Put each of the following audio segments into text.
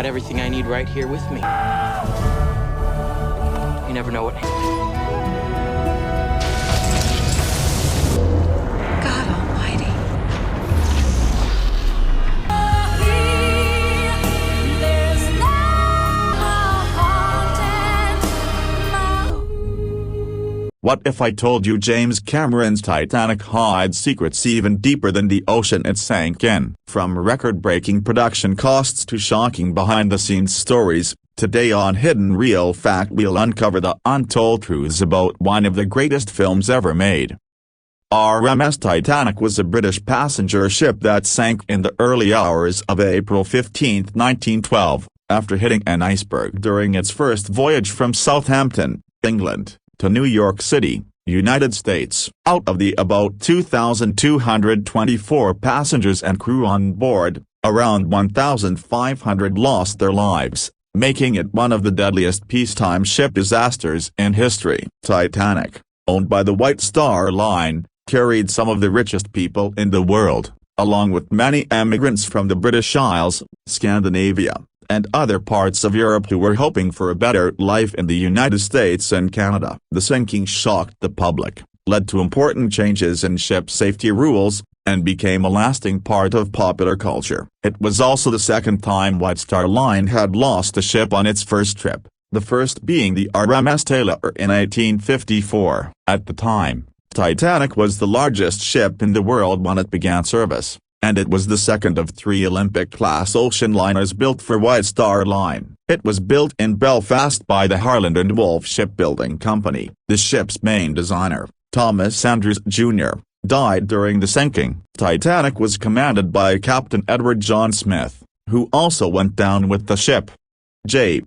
got everything I need right here with me. You never know what... God almighty. What if I told you James Cameron's Titanic hides secrets even deeper than the ocean it sank in? From record-breaking production costs to shocking behind-the-scenes stories, today on Hidden Real Fact we'll uncover the untold truths about one of the greatest films ever made. RMS Titanic was a British passenger ship that sank in the early hours of April 15, 1912, after hitting an iceberg during its first voyage from Southampton, England, to New York City, United States. Out of the about 2,224 passengers and crew on board, around 1,500 lost their lives, making it one of the deadliest peacetime ship disasters in history. Titanic, owned by the White Star Line, carried some of the richest people in the world, along with many emigrants from the British Isles, Scandinavia, and other parts of Europe who were hoping for a better life in the United States and Canada. The sinking shocked the public, led to important changes in ship safety rules, and became a lasting part of popular culture. It was also the second time White Star Line had lost a ship on its first trip, the first being the RMS Taylor in 1854. At the time, Titanic was the largest ship in the world when it began service, and it was the second of 3 Olympic-class ocean liners built for White Star Line. It was built in Belfast by the Harland and Wolff Shipbuilding Company. The ship's main designer, Thomas Andrews Jr., died during the sinking. Titanic was commanded by Captain Edward John Smith, who also went down with the ship. J.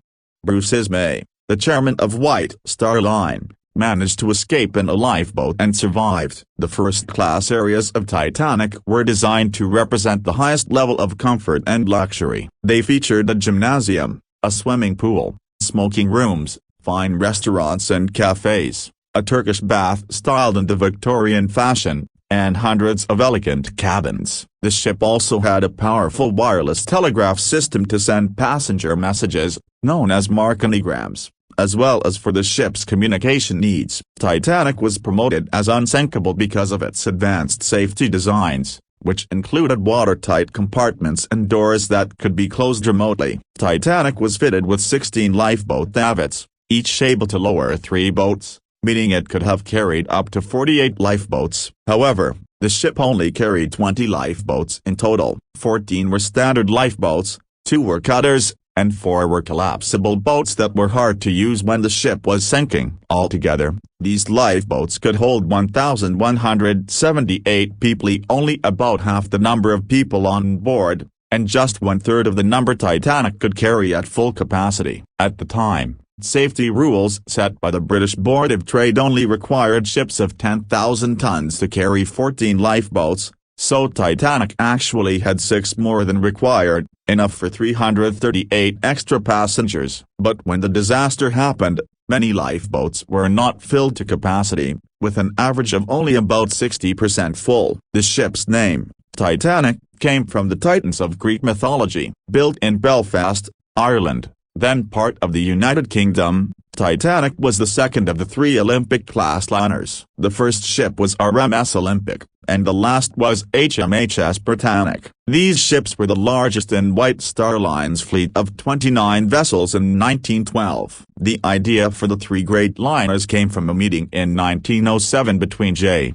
Bruce Ismay, the chairman of White Star Line, managed to escape in a lifeboat and survived. The first-class areas of Titanic were designed to represent the highest level of comfort and luxury. They featured a gymnasium, a swimming pool, smoking rooms, fine restaurants and cafes, a Turkish bath styled in the Victorian fashion, and hundreds of elegant cabins. The ship also had a powerful wireless telegraph system to send passenger messages, known as marconigrams, as well as for the ship's communication needs. Titanic was promoted as unsinkable because of its advanced safety designs, which included watertight compartments and doors that could be closed remotely. Titanic was fitted with 16 lifeboat davits, each able to lower 3 boats, meaning it could have carried up to 48 lifeboats. However, the ship only carried 20 lifeboats in total. 14 were standard lifeboats, 2 were cutters, and 4 were collapsible boats that were hard to use when the ship was sinking. Altogether, these lifeboats could hold 1,178 people, only about half the number of people on board, and just 1/3 of the number Titanic could carry at full capacity. At the time, safety rules set by the British Board of Trade only required ships of 10,000 tons to carry 14 lifeboats, so Titanic actually had 6 more than required, enough for 338 extra passengers. But when the disaster happened, many lifeboats were not filled to capacity, with an average of only about 60% full. The ship's name, Titanic, came from the Titans of Greek mythology. Built in Belfast, Ireland, then part of the United Kingdom, Titanic was the second of the 3 Olympic-class liners. The first ship was RMS Olympic, and the last was HMHS Britannic. These ships were the largest in White Star Line's fleet of 29 vessels in 1912. The idea for the 3 great liners came from a meeting in 1907 between J.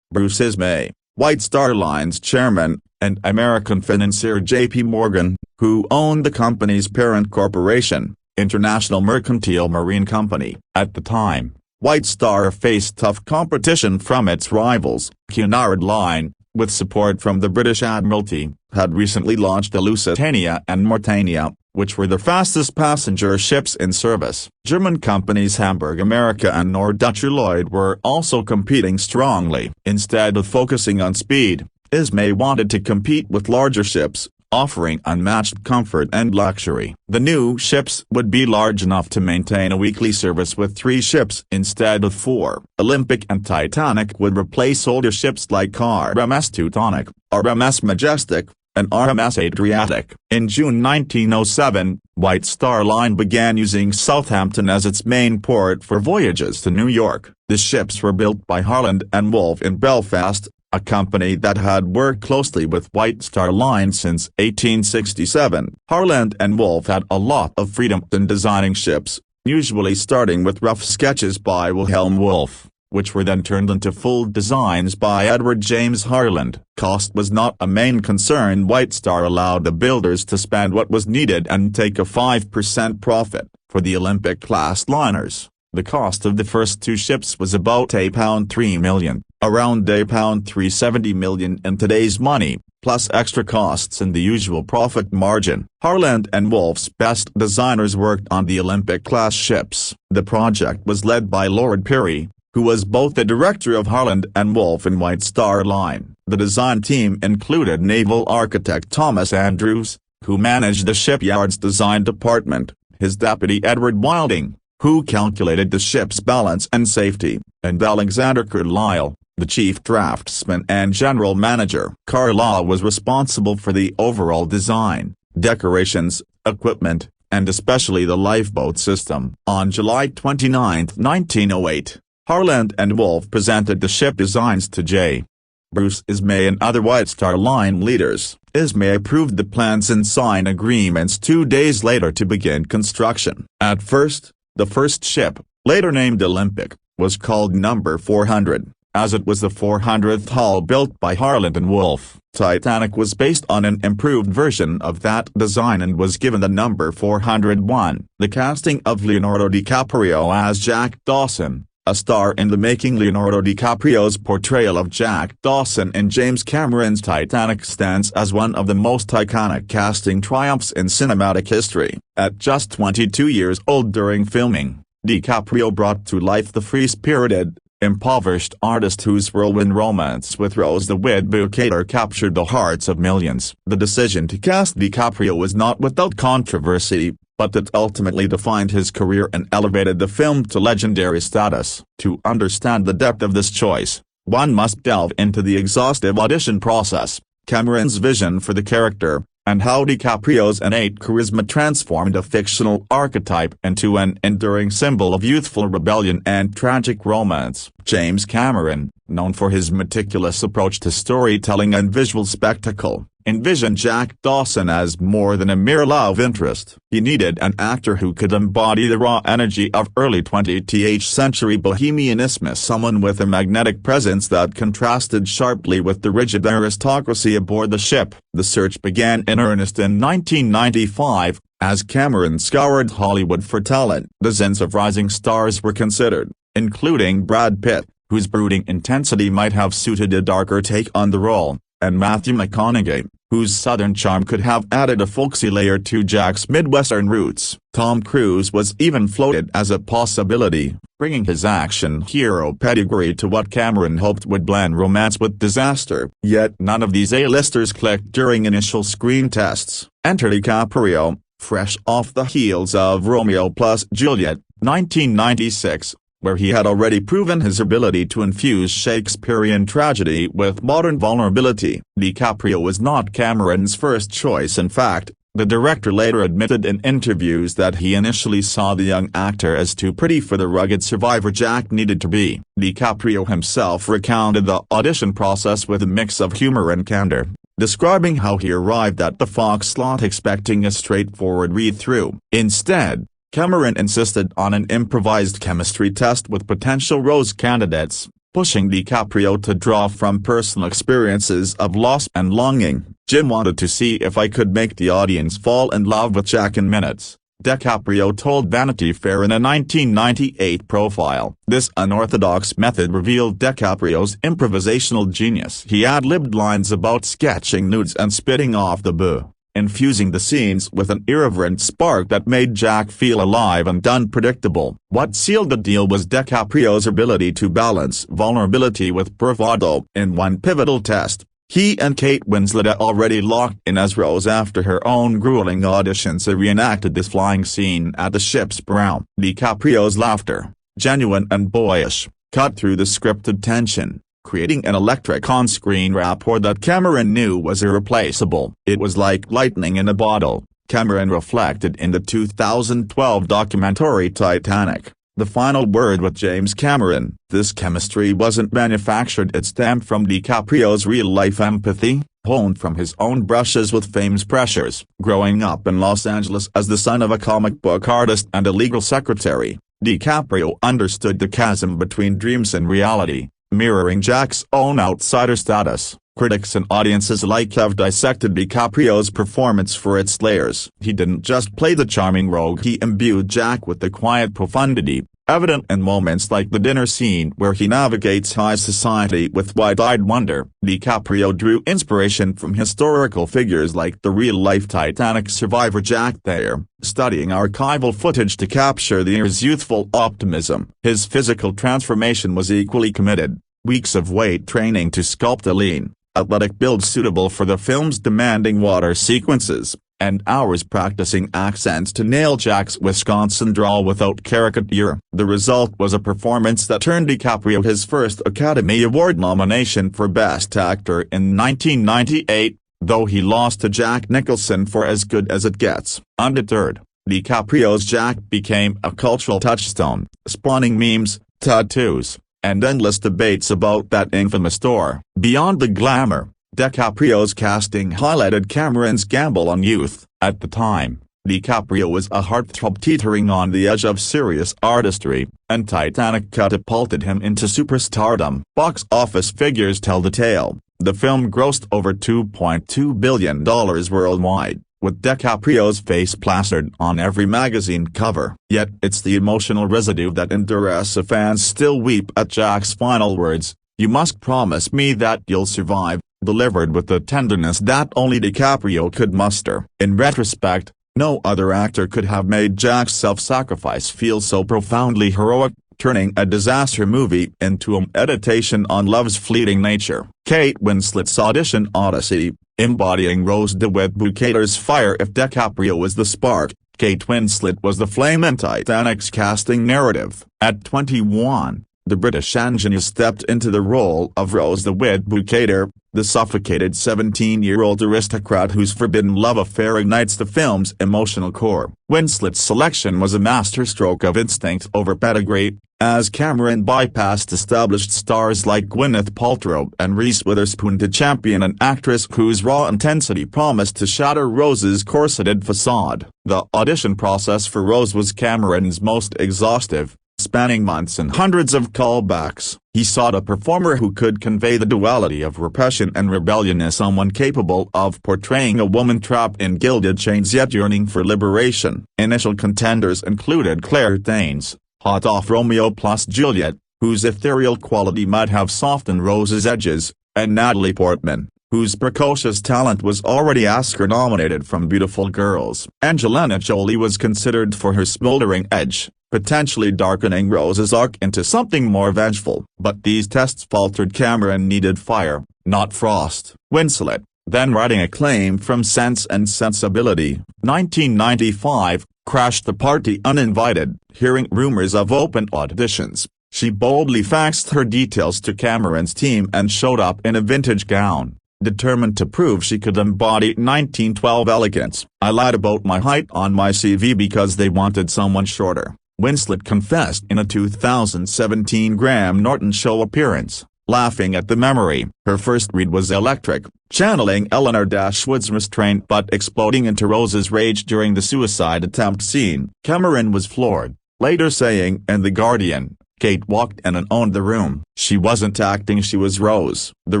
Bruce Ismay, White Star Line's chairman, and American financier J.P. Morgan, who owned the company's parent corporation, International Mercantile Marine Company. At the time, White Star faced tough competition from its rivals. Cunard Line, with support from the British Admiralty, had recently launched the Lusitania and Mauretania, which were the fastest passenger ships in service. German companies Hamburg America and Norddeutscher Lloyd were also competing strongly. Instead of focusing on speed, Ismay wanted to compete with larger ships, offering unmatched comfort and luxury. The new ships would be large enough to maintain a weekly service with 3 ships instead of 4. Olympic and Titanic would replace older ships like RMS Teutonic, RMS Majestic, and RMS Adriatic. In June 1907, White Star Line began using Southampton as its main port for voyages to New York. The ships were built by Harland and Wolff in Belfast, a company that had worked closely with White Star Line since 1867. Harland and Wolff had a lot of freedom in designing ships, usually starting with rough sketches by Wilhelm Wolff, which were then turned into full designs by Edward James Harland. Cost was not a main concern. White Star allowed the builders to spend what was needed and take a 5% profit. For the Olympic-class liners, the cost of the first two ships was about £3 million, around £370 million in today's money, plus extra costs and the usual profit margin. Harland and Wolff's best designers worked on the Olympic-class ships. The project was led by Lord Pirrie, who was both the director of Harland and Wolff and White Star Line. The design team included naval architect Thomas Andrews, who managed the shipyard's design department, his deputy Edward Wilding, who calculated the ship's balance and safety, and Alexander Carlisle, the chief draftsman and general manager. Carlisle was responsible for the overall design, decorations, equipment, and especially the lifeboat system. On July 29, 1908, Harland and Wolff presented the ship designs to J. Bruce Ismay and other White Star Line leaders. Ismay approved the plans and signed agreements 2 days later to begin construction. At first, the first ship, later named Olympic, was called number 400, as it was the 400th hull built by Harland and Wolff. Titanic was based on an improved version of that design and was given the number 401. The casting of Leonardo DiCaprio as Jack Dawson, a star in the making. Leonardo DiCaprio's portrayal of Jack Dawson in James Cameron's Titanic stands as one of the most iconic casting triumphs in cinematic history. At just 22 years old during filming, DiCaprio brought to life the free-spirited, impoverished artist whose whirlwind romance with Rose the Widowmaker captured the hearts of millions. The decision to cast DiCaprio was not without controversy, but it ultimately defined his career and elevated the film to legendary status. To understand the depth of this choice, one must delve into the exhaustive audition process, Cameron's vision for the character, and how DiCaprio's innate charisma transformed a fictional archetype into an enduring symbol of youthful rebellion and tragic romance. James Cameron, known for his meticulous approach to storytelling and visual spectacle, envisioned Jack Dawson as more than a mere love interest. He needed an actor who could embody the raw energy of early 20th century bohemianism, someone with a magnetic presence that contrasted sharply with the rigid aristocracy aboard the ship. The search began in earnest in 1995, as Cameron scoured Hollywood for talent. Dozens of rising stars were considered, including Brad Pitt, whose brooding intensity might have suited a darker take on the role, and Matthew McConaughey, whose southern charm could have added a folksy layer to Jack's Midwestern roots. Tom Cruise was even floated as a possibility, bringing his action hero pedigree to what Cameron hoped would blend romance with disaster. Yet none of these A-listers clicked during initial screen tests. Enter DiCaprio, fresh off the heels of Romeo plus Juliet, 1996. Where he had already proven his ability to infuse Shakespearean tragedy with modern vulnerability. DiCaprio was not Cameron's first choice. In fact, the director later admitted in interviews that he initially saw the young actor as too pretty for the rugged survivor Jack needed to be. DiCaprio himself recounted the audition process with a mix of humor and candor, describing how he arrived at the Fox slot expecting a straightforward read-through. Instead, Cameron insisted on an improvised chemistry test with potential Rose candidates, pushing DiCaprio to draw from personal experiences of loss and longing. "Jim wanted to see if I could make the audience fall in love with Jack in minutes," DiCaprio told Vanity Fair in a 1998 profile. This unorthodox method revealed DiCaprio's improvisational genius. He ad-libbed lines about sketching nudes and spitting off the boo, infusing the scenes with an irreverent spark that made Jack feel alive and unpredictable. What sealed the deal was DiCaprio's ability to balance vulnerability with bravado. In one pivotal test, he and Kate Winslet, already locked in as Rose after her own grueling auditions, reenacted this flying scene at the ship's prow. DiCaprio's laughter, genuine and boyish, cut through the scripted tension, creating an electric on-screen rapport that Cameron knew was irreplaceable. It was like lightning in a bottle, Cameron reflected in the 2012 documentary Titanic, The Final Word with James Cameron. This chemistry wasn't manufactured, it stemmed from DiCaprio's real-life empathy, honed from his own brushes with fame's pressures. Growing up in Los Angeles as the son of a comic book artist and a legal secretary, DiCaprio understood the chasm between dreams and reality, mirroring Jack's own outsider status. Critics and audiences alike have dissected DiCaprio's performance for its layers. He didn't just play the charming rogue, he imbued Jack with the quiet profundity, evident in moments like the dinner scene where he navigates high society with wide-eyed wonder. DiCaprio drew inspiration from historical figures like the real-life Titanic survivor Jack Thayer, studying archival footage to capture the era's youthful optimism. His physical transformation was equally committed, weeks of weight training to sculpt a lean, athletic build suitable for the film's demanding water sequences, and hours practicing accents to nail Jack's Wisconsin drawl without caricature. The result was a performance that earned DiCaprio his first Academy Award nomination for Best Actor in 1998, though he lost to Jack Nicholson for As Good as It Gets. Undeterred, DiCaprio's Jack became a cultural touchstone, spawning memes, tattoos, and endless debates about that infamous door. Beyond the glamour, DiCaprio's casting highlighted Cameron's gamble on youth. At the time, DiCaprio was a heartthrob teetering on the edge of serious artistry, and Titanic catapulted him into superstardom. Box office figures tell the tale. The film grossed over $2.2 billion worldwide, with DiCaprio's face plastered on every magazine cover. Yet it's the emotional residue that endures. Fans still weep at Jack's final words, "You must promise me that you'll survive," delivered with the tenderness that only DiCaprio could muster. In retrospect, no other actor could have made Jack's self-sacrifice feel so profoundly heroic, turning a disaster movie into a meditation on love's fleeting nature. Kate Winslet's audition odyssey, embodying Rose DeWitt Bukater's fire. If DiCaprio was the spark, Kate Winslet was the flame in Titanic's casting narrative. At 21, the British ingenue stepped into the role of Rose DeWitt Bukater, the suffocated 17-year-old aristocrat whose forbidden love affair ignites the film's emotional core. Winslet's selection was a masterstroke of instinct over pedigree, as Cameron bypassed established stars like Gwyneth Paltrow and Reese Witherspoon to champion an actress whose raw intensity promised to shatter Rose's corseted facade. The audition process for Rose was Cameron's most exhaustive, spanning months and hundreds of callbacks. He sought a performer who could convey the duality of repression and rebellion, someone capable of portraying a woman trapped in gilded chains yet yearning for liberation. Initial contenders included Claire Danes, hot off Romeo plus Juliet, whose ethereal quality might have softened Rose's edges, and Natalie Portman, whose precocious talent was already Oscar-nominated from Beautiful Girls. Angelina Jolie was considered for her smoldering edge, potentially darkening Rose's arc into something more vengeful. But these tests faltered. Cameron needed fire, not frost. Winslet, then writing acclaim from Sense and Sensibility, 1995, crashed the party uninvited. Hearing rumors of open auditions, she boldly faxed her details to Cameron's team and showed up in a vintage gown, determined to prove she could embody 1912 elegance. "I lied about my height on my CV because they wanted someone shorter," Winslet confessed in a 2017 Graham Norton show appearance, laughing at the memory. Her first read was electric, channeling Eleanor Dashwood's restraint but exploding into Rose's rage during the suicide attempt scene. Cameron was floored, later saying in The Guardian, "Kate walked in and owned the room. She wasn't acting, she was Rose." The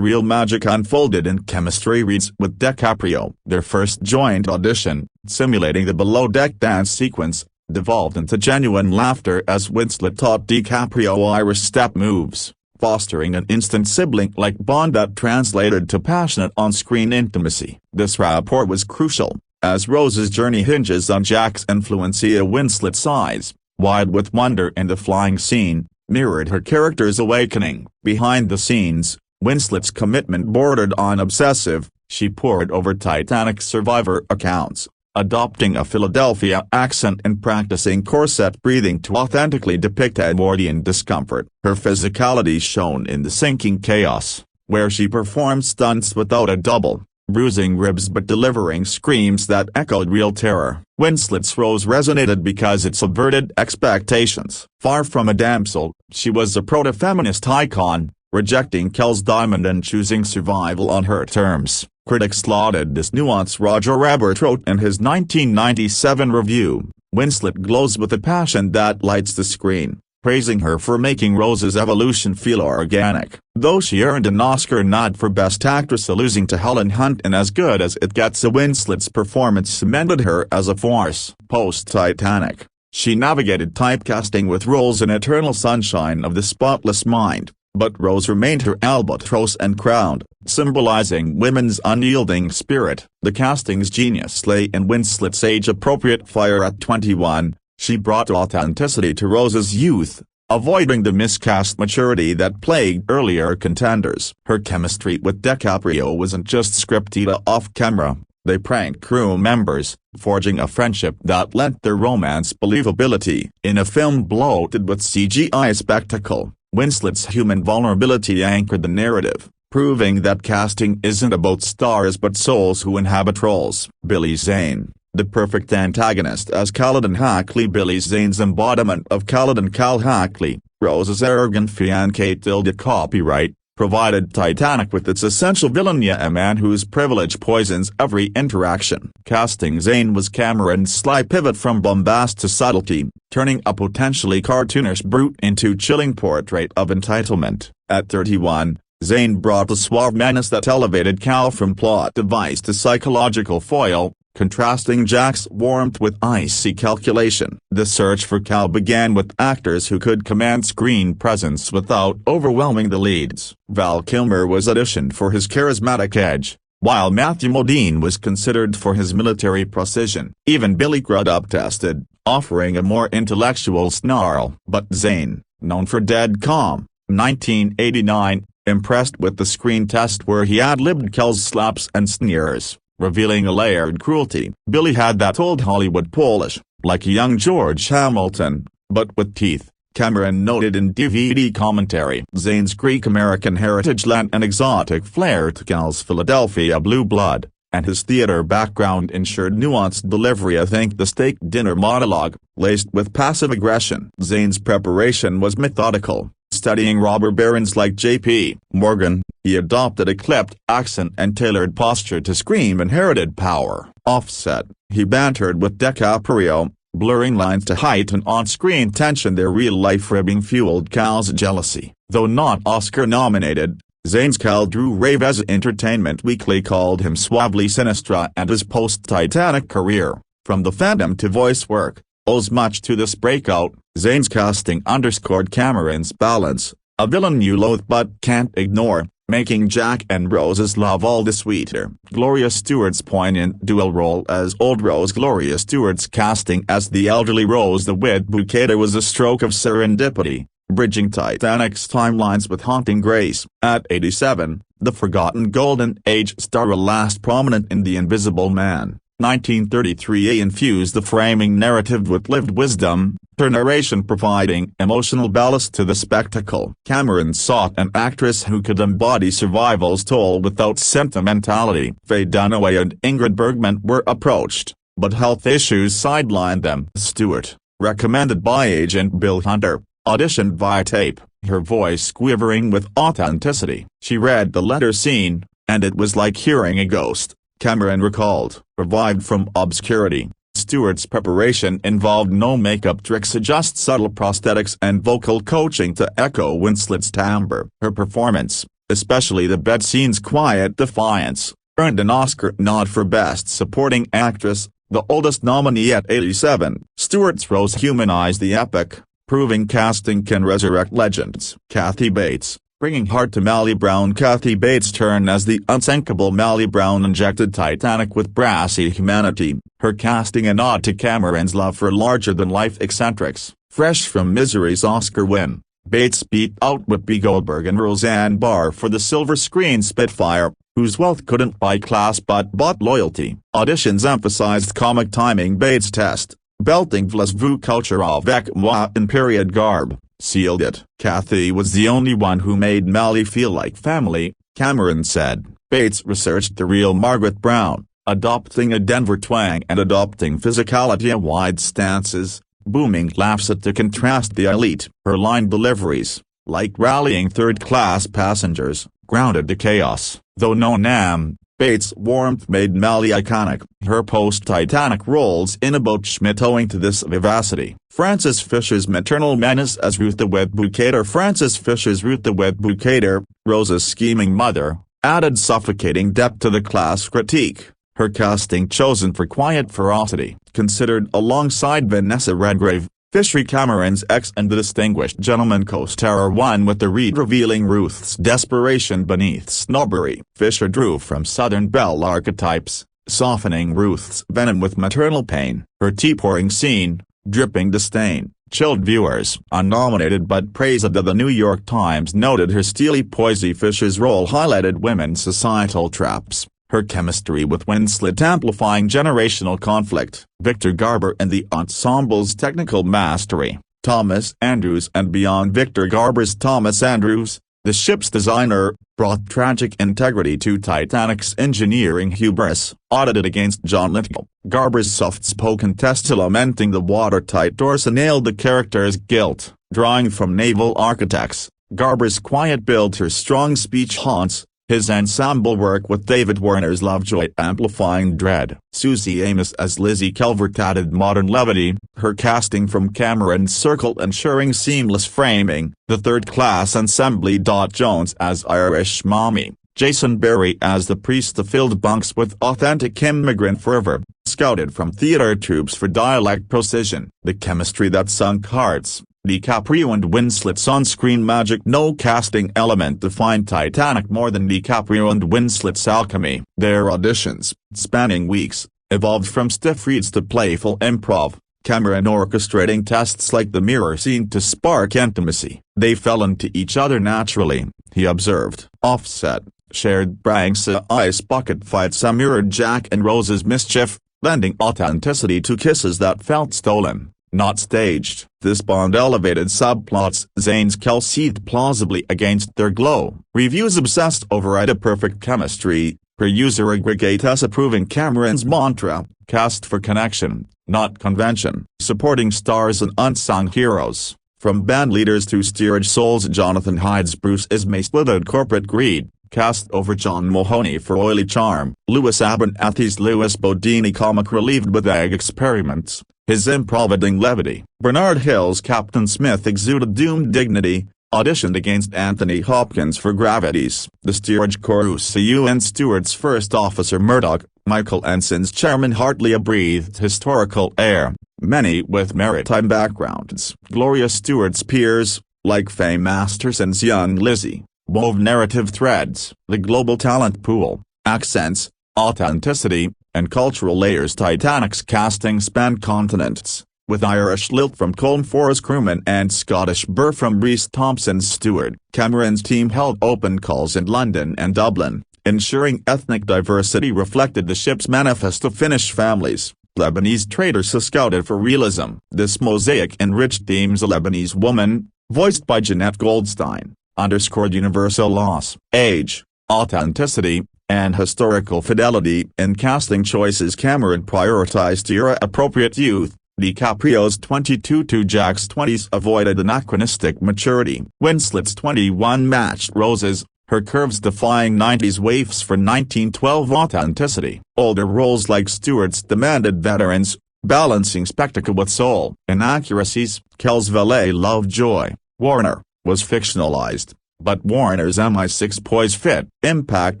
real magic unfolded in chemistry reads with DiCaprio. Their first joint audition, simulating the below-deck dance sequence, devolved into genuine laughter as Winslet taught DiCaprio Irish step moves, fostering an instant sibling-like bond that translated to passionate on-screen intimacy. This rapport was crucial, as Rose's journey hinges on Jack's influence. Winslet's eyes, wide with wonder in the flying scene, mirrored her character's awakening. Behind the scenes, Winslet's commitment bordered on obsessive. She pored over Titanic survivor accounts, adopting a Philadelphia accent and practicing corset breathing to authentically depict Edwardian discomfort. Her physicality shone in the sinking chaos, where she performed stunts without a double, bruising ribs but delivering screams that echoed real terror. Winslet's Rose resonated because it subverted expectations. Far from a damsel, she was a proto-feminist icon, rejecting Kel's diamond and choosing survival on her terms. Critics lauded this nuance. Roger Ebert wrote in his 1997 review, "Winslet glows with a passion that lights the screen," praising her for making Rose's evolution feel organic. Though she earned an Oscar nod for Best Actress, losing to Helen Hunt in As Good as It Gets, Winslet's performance cemented her as a force. Post-Titanic, she navigated typecasting with roles in Eternal Sunshine of the Spotless Mind, but Rose remained her albatross and crown, symbolizing women's unyielding spirit. The casting's genius lay in Winslet's age-appropriate fire at 21. She brought authenticity to Rose's youth, avoiding the miscast maturity that plagued earlier contenders. Her chemistry with DiCaprio wasn't just scripted off-camera. They pranked crew members, forging a friendship that lent their romance believability. In a film bloated with CGI spectacle, Winslet's human vulnerability anchored the narrative, proving that casting isn't about stars but souls who inhabit roles. Billy Zane, the perfect antagonist as Caledon Hackley. Billy Zane's embodiment of Caledon Cal Hackley, Rose's arrogant fiancé tilde copyright, provided Titanic with its essential villain, a man whose privilege poisons every interaction. Casting Zane was Cameron's sly pivot from bombast to subtlety, turning a potentially cartoonish brute into a chilling portrait of entitlement. At 31, Zane brought a suave menace that elevated Cal from plot device to psychological foil, contrasting Jack's warmth with icy calculation. The search for Cal began with actors who could command screen presence without overwhelming the leads. Val Kilmer was auditioned for his charismatic edge, while Matthew Modine was considered for his military precision. Even Billy Crudup tested, offering a more intellectual snarl. But Zane, known for Dead Calm, 1989, impressed with the screen test where he ad-libbed Kel's slaps and sneers, revealing a layered cruelty. Billy had that old Hollywood polish, like a young George Hamilton, but with teeth, Cameron noted in DVD commentary. Zane's Greek-American heritage lent an exotic flair to Cal's Philadelphia blue blood, and his theater background ensured nuanced delivery. Think the steak dinner monologue, laced with passive aggression. Zane's preparation was methodical. Studying robber barons like J.P. Morgan, he adopted a clipped accent and tailored posture to scream inherited power. Offset, he bantered with DiCaprio, blurring lines to heighten on-screen tension. Their real-life ribbing fueled Cal's jealousy. Though not Oscar-nominated, Zane's Cal drew rave as Entertainment Weekly called him suavely sinistra, and his post-Titanic career, from The Phantom to voice work, owes much to this breakout. Zane's casting underscored Cameron's balance, a villain you loathe but can't ignore, making Jack and Rose's love all the sweeter. Gloria Stewart's poignant dual role as old Rose. Gloria Stewart's casting as the elderly Rose the Wit Bouquet was a stroke of serendipity, bridging Titanic's timelines with haunting grace. At 87, the forgotten Golden Age star will last prominent in The Invisible Man, 1933. Infused the framing narrative with lived wisdom, her narration providing emotional ballast to the spectacle. Cameron sought an actress who could embody survival's toll without sentimentality. Faye Dunaway and Ingrid Bergman were approached, but health issues sidelined them. Stewart, recommended by agent Bill Hunter, auditioned via tape, her voice quivering with authenticity. She read the letter scene, and it was like hearing a ghost, Cameron recalled. Revived from obscurity, Stewart's preparation involved no makeup tricks, just subtle prosthetics and vocal coaching to echo Winslet's timbre. Her performance, especially the bed scene's quiet defiance, earned an Oscar nod for Best Supporting Actress, the oldest nominee at 87. Stewart's Rose humanized the epic, proving casting can resurrect legends. Kathy Bates, bringing heart to Mally Brown. Kathy Bates' turn as the unsinkable Mally Brown injected Titanic with brassy humanity, her casting a nod to Cameron's love for larger-than-life eccentrics. Fresh from Misery's Oscar win, Bates beat out Whoopi Goldberg and Roseanne Barr for the silver screen Spitfire, whose wealth couldn't buy class but bought loyalty. Auditions emphasized comic timing. Bates' test, belting Vlasvu culture avec moi in period garb, sealed it. Kathy was the only one who made Mally feel like family, Cameron said. Bates researched the real Margaret Brown, adopting a Denver twang and adopting physicality-wide stances, booming laughs to contrast the elite. Her line deliveries, like rallying third-class passengers, grounded the chaos. Though no name, Bates' warmth made Mally iconic. Her post-Titanic roles in about Schmidt owing to this vivacity. Frances Fisher's maternal menace as Ruth the Wet Bouqueter. Frances Fisher's Ruth the Wet Bouqueter, Rose's scheming mother, added suffocating depth to the class critique. Her casting chosen for quiet ferocity, considered alongside Vanessa Redgrave, Fisher Cameron's ex and the Distinguished Gentleman co-starrer one with the read revealing Ruth's desperation beneath snobbery. Fisher drew from Southern belle archetypes, softening Ruth's venom with maternal pain. Her tea-pouring scene, dripping disdain, chilled viewers. Unnominated but praised. The New York Times noted her steely poise. Fisher's role highlighted women's societal traps, her chemistry with Winslet amplifying generational conflict. Victor Garber and the ensemble's technical mastery. Thomas Andrews and beyond. Victor Garber's Thomas Andrews, the ship's designer, brought tragic integrity to Titanic's engineering hubris. Audited against John Lithgow, Garber's soft-spoken test lamenting the watertight doors nailed the character's guilt. Drawing from naval architects, Garber's quiet build. Her strong speech haunts his ensemble work with David Warner's Lovejoy amplifying dread. Susie Amos as Lizzie Calvert added modern levity, her casting from Cameron's Circle ensuring seamless framing. The third-class ensemble. Jones as Irish Mommy, Jason Berry as the priest filled bunks with authentic immigrant fervor, scouted from theater troops for dialect precision. The chemistry that sunk hearts. DiCaprio and Winslet's on-screen magic. No casting element defined Titanic more than DiCaprio and Winslet's alchemy. Their auditions, spanning weeks, evolved from stiff reads to playful improv, Cameron orchestrating tests like the mirror scene to spark intimacy. They fell into each other naturally, he observed. Offset, shared pranks, ice bucket fights mirrored Jack and Rose's mischief, lending authenticity to kisses that felt stolen, not staged. This bond elevated subplots. Zane's Kel seethed plausibly against their glow. Reviews obsessed over a perfect chemistry, per user aggregates approving Cameron's mantra, cast for connection, not convention. Supporting stars and unsung heroes, from band leaders to steerage souls. Jonathan Hyde's Bruce Ismay withered corporate greed, cast over John Mahoney for oily charm. Louis Abernathy's Louis Bodini comic relieved with egg experiments, his improvising levity. Bernard Hill's Captain Smith exuded doomed dignity, auditioned against Anthony Hopkins for Gravities. The steerage chorus. UN Stewart's first officer Murdoch, Michael Ensign's chairman Hartley a breathed historical air, many with maritime backgrounds. Gloria Stewart's peers, like Faye Masterson's young Lizzie, wove narrative threads. The global talent pool, accents, authenticity, and cultural layers. Titanic's casting spanned continents, with Irish lilt from Colm Forrest's crewman and Scottish burr from Rhys Thompson's steward. Cameron's team held open calls in London and Dublin, ensuring ethnic diversity reflected the ship's manifest of Finnish families. Lebanese traders scouted for realism. This mosaic enriched themes. A Lebanese woman, voiced by Jeanette Goldstein, underscored universal loss, age, authenticity, and historical fidelity in casting choices. Cameron prioritized era-appropriate youth. DiCaprio's 22 to Jack's 20s avoided anachronistic maturity. Winslet's 21 matched Rose's, her curves defying 90s waifs for 1912 authenticity. Older roles like Stewart's demanded veterans, balancing spectacle with soul. Inaccuracies. Kel's valet Lovejoy, Warner, was fictionalized, but Warner's MI6 poise fit. Impact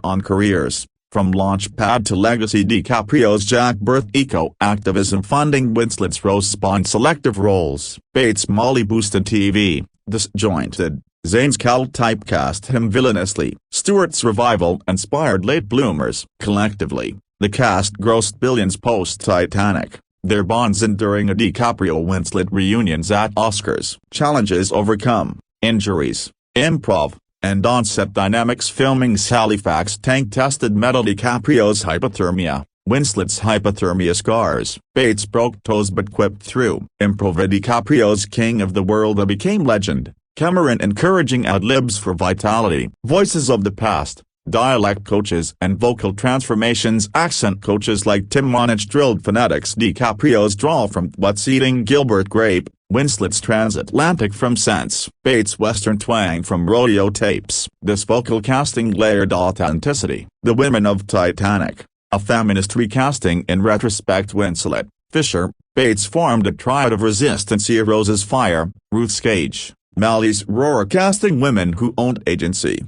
on careers, from Launchpad to Legacy. DiCaprio's Jack birthed eco-activism funding. Winslet's Rose spawned selective roles. Bates' Molly boosted TV, disjointed. Zane's Cal typecast him villainously. Stewart's revival inspired late bloomers. Collectively, the cast grossed billions post-Titanic, their bonds enduring. A DiCaprio-Winslet reunions at Oscars. Challenges overcome, injuries, improv, and on-set dynamics. Filming's Halifax tank tested metal. DiCaprio's hypothermia, Winslet's hypothermia scars. Bates broke toes but quipped through. Improv. DiCaprio's King of the World became legend, Cameron encouraging ad-libs for vitality. Voices of the past, dialect coaches and vocal transformations accent coaches like Tim Monich drilled phonetics DiCaprio's drawl from What's Eating Gilbert Grape, Winslet's transatlantic from Sense, Bates' western twang from rodeo tapes. This vocal casting layered authenticity. The women of Titanic, a feminist recasting in retrospect. Winslet, Fisher, Bates formed a triad of resistance heroes: Fire, Ruth Gage, Mally's Roar, casting women who owned agency.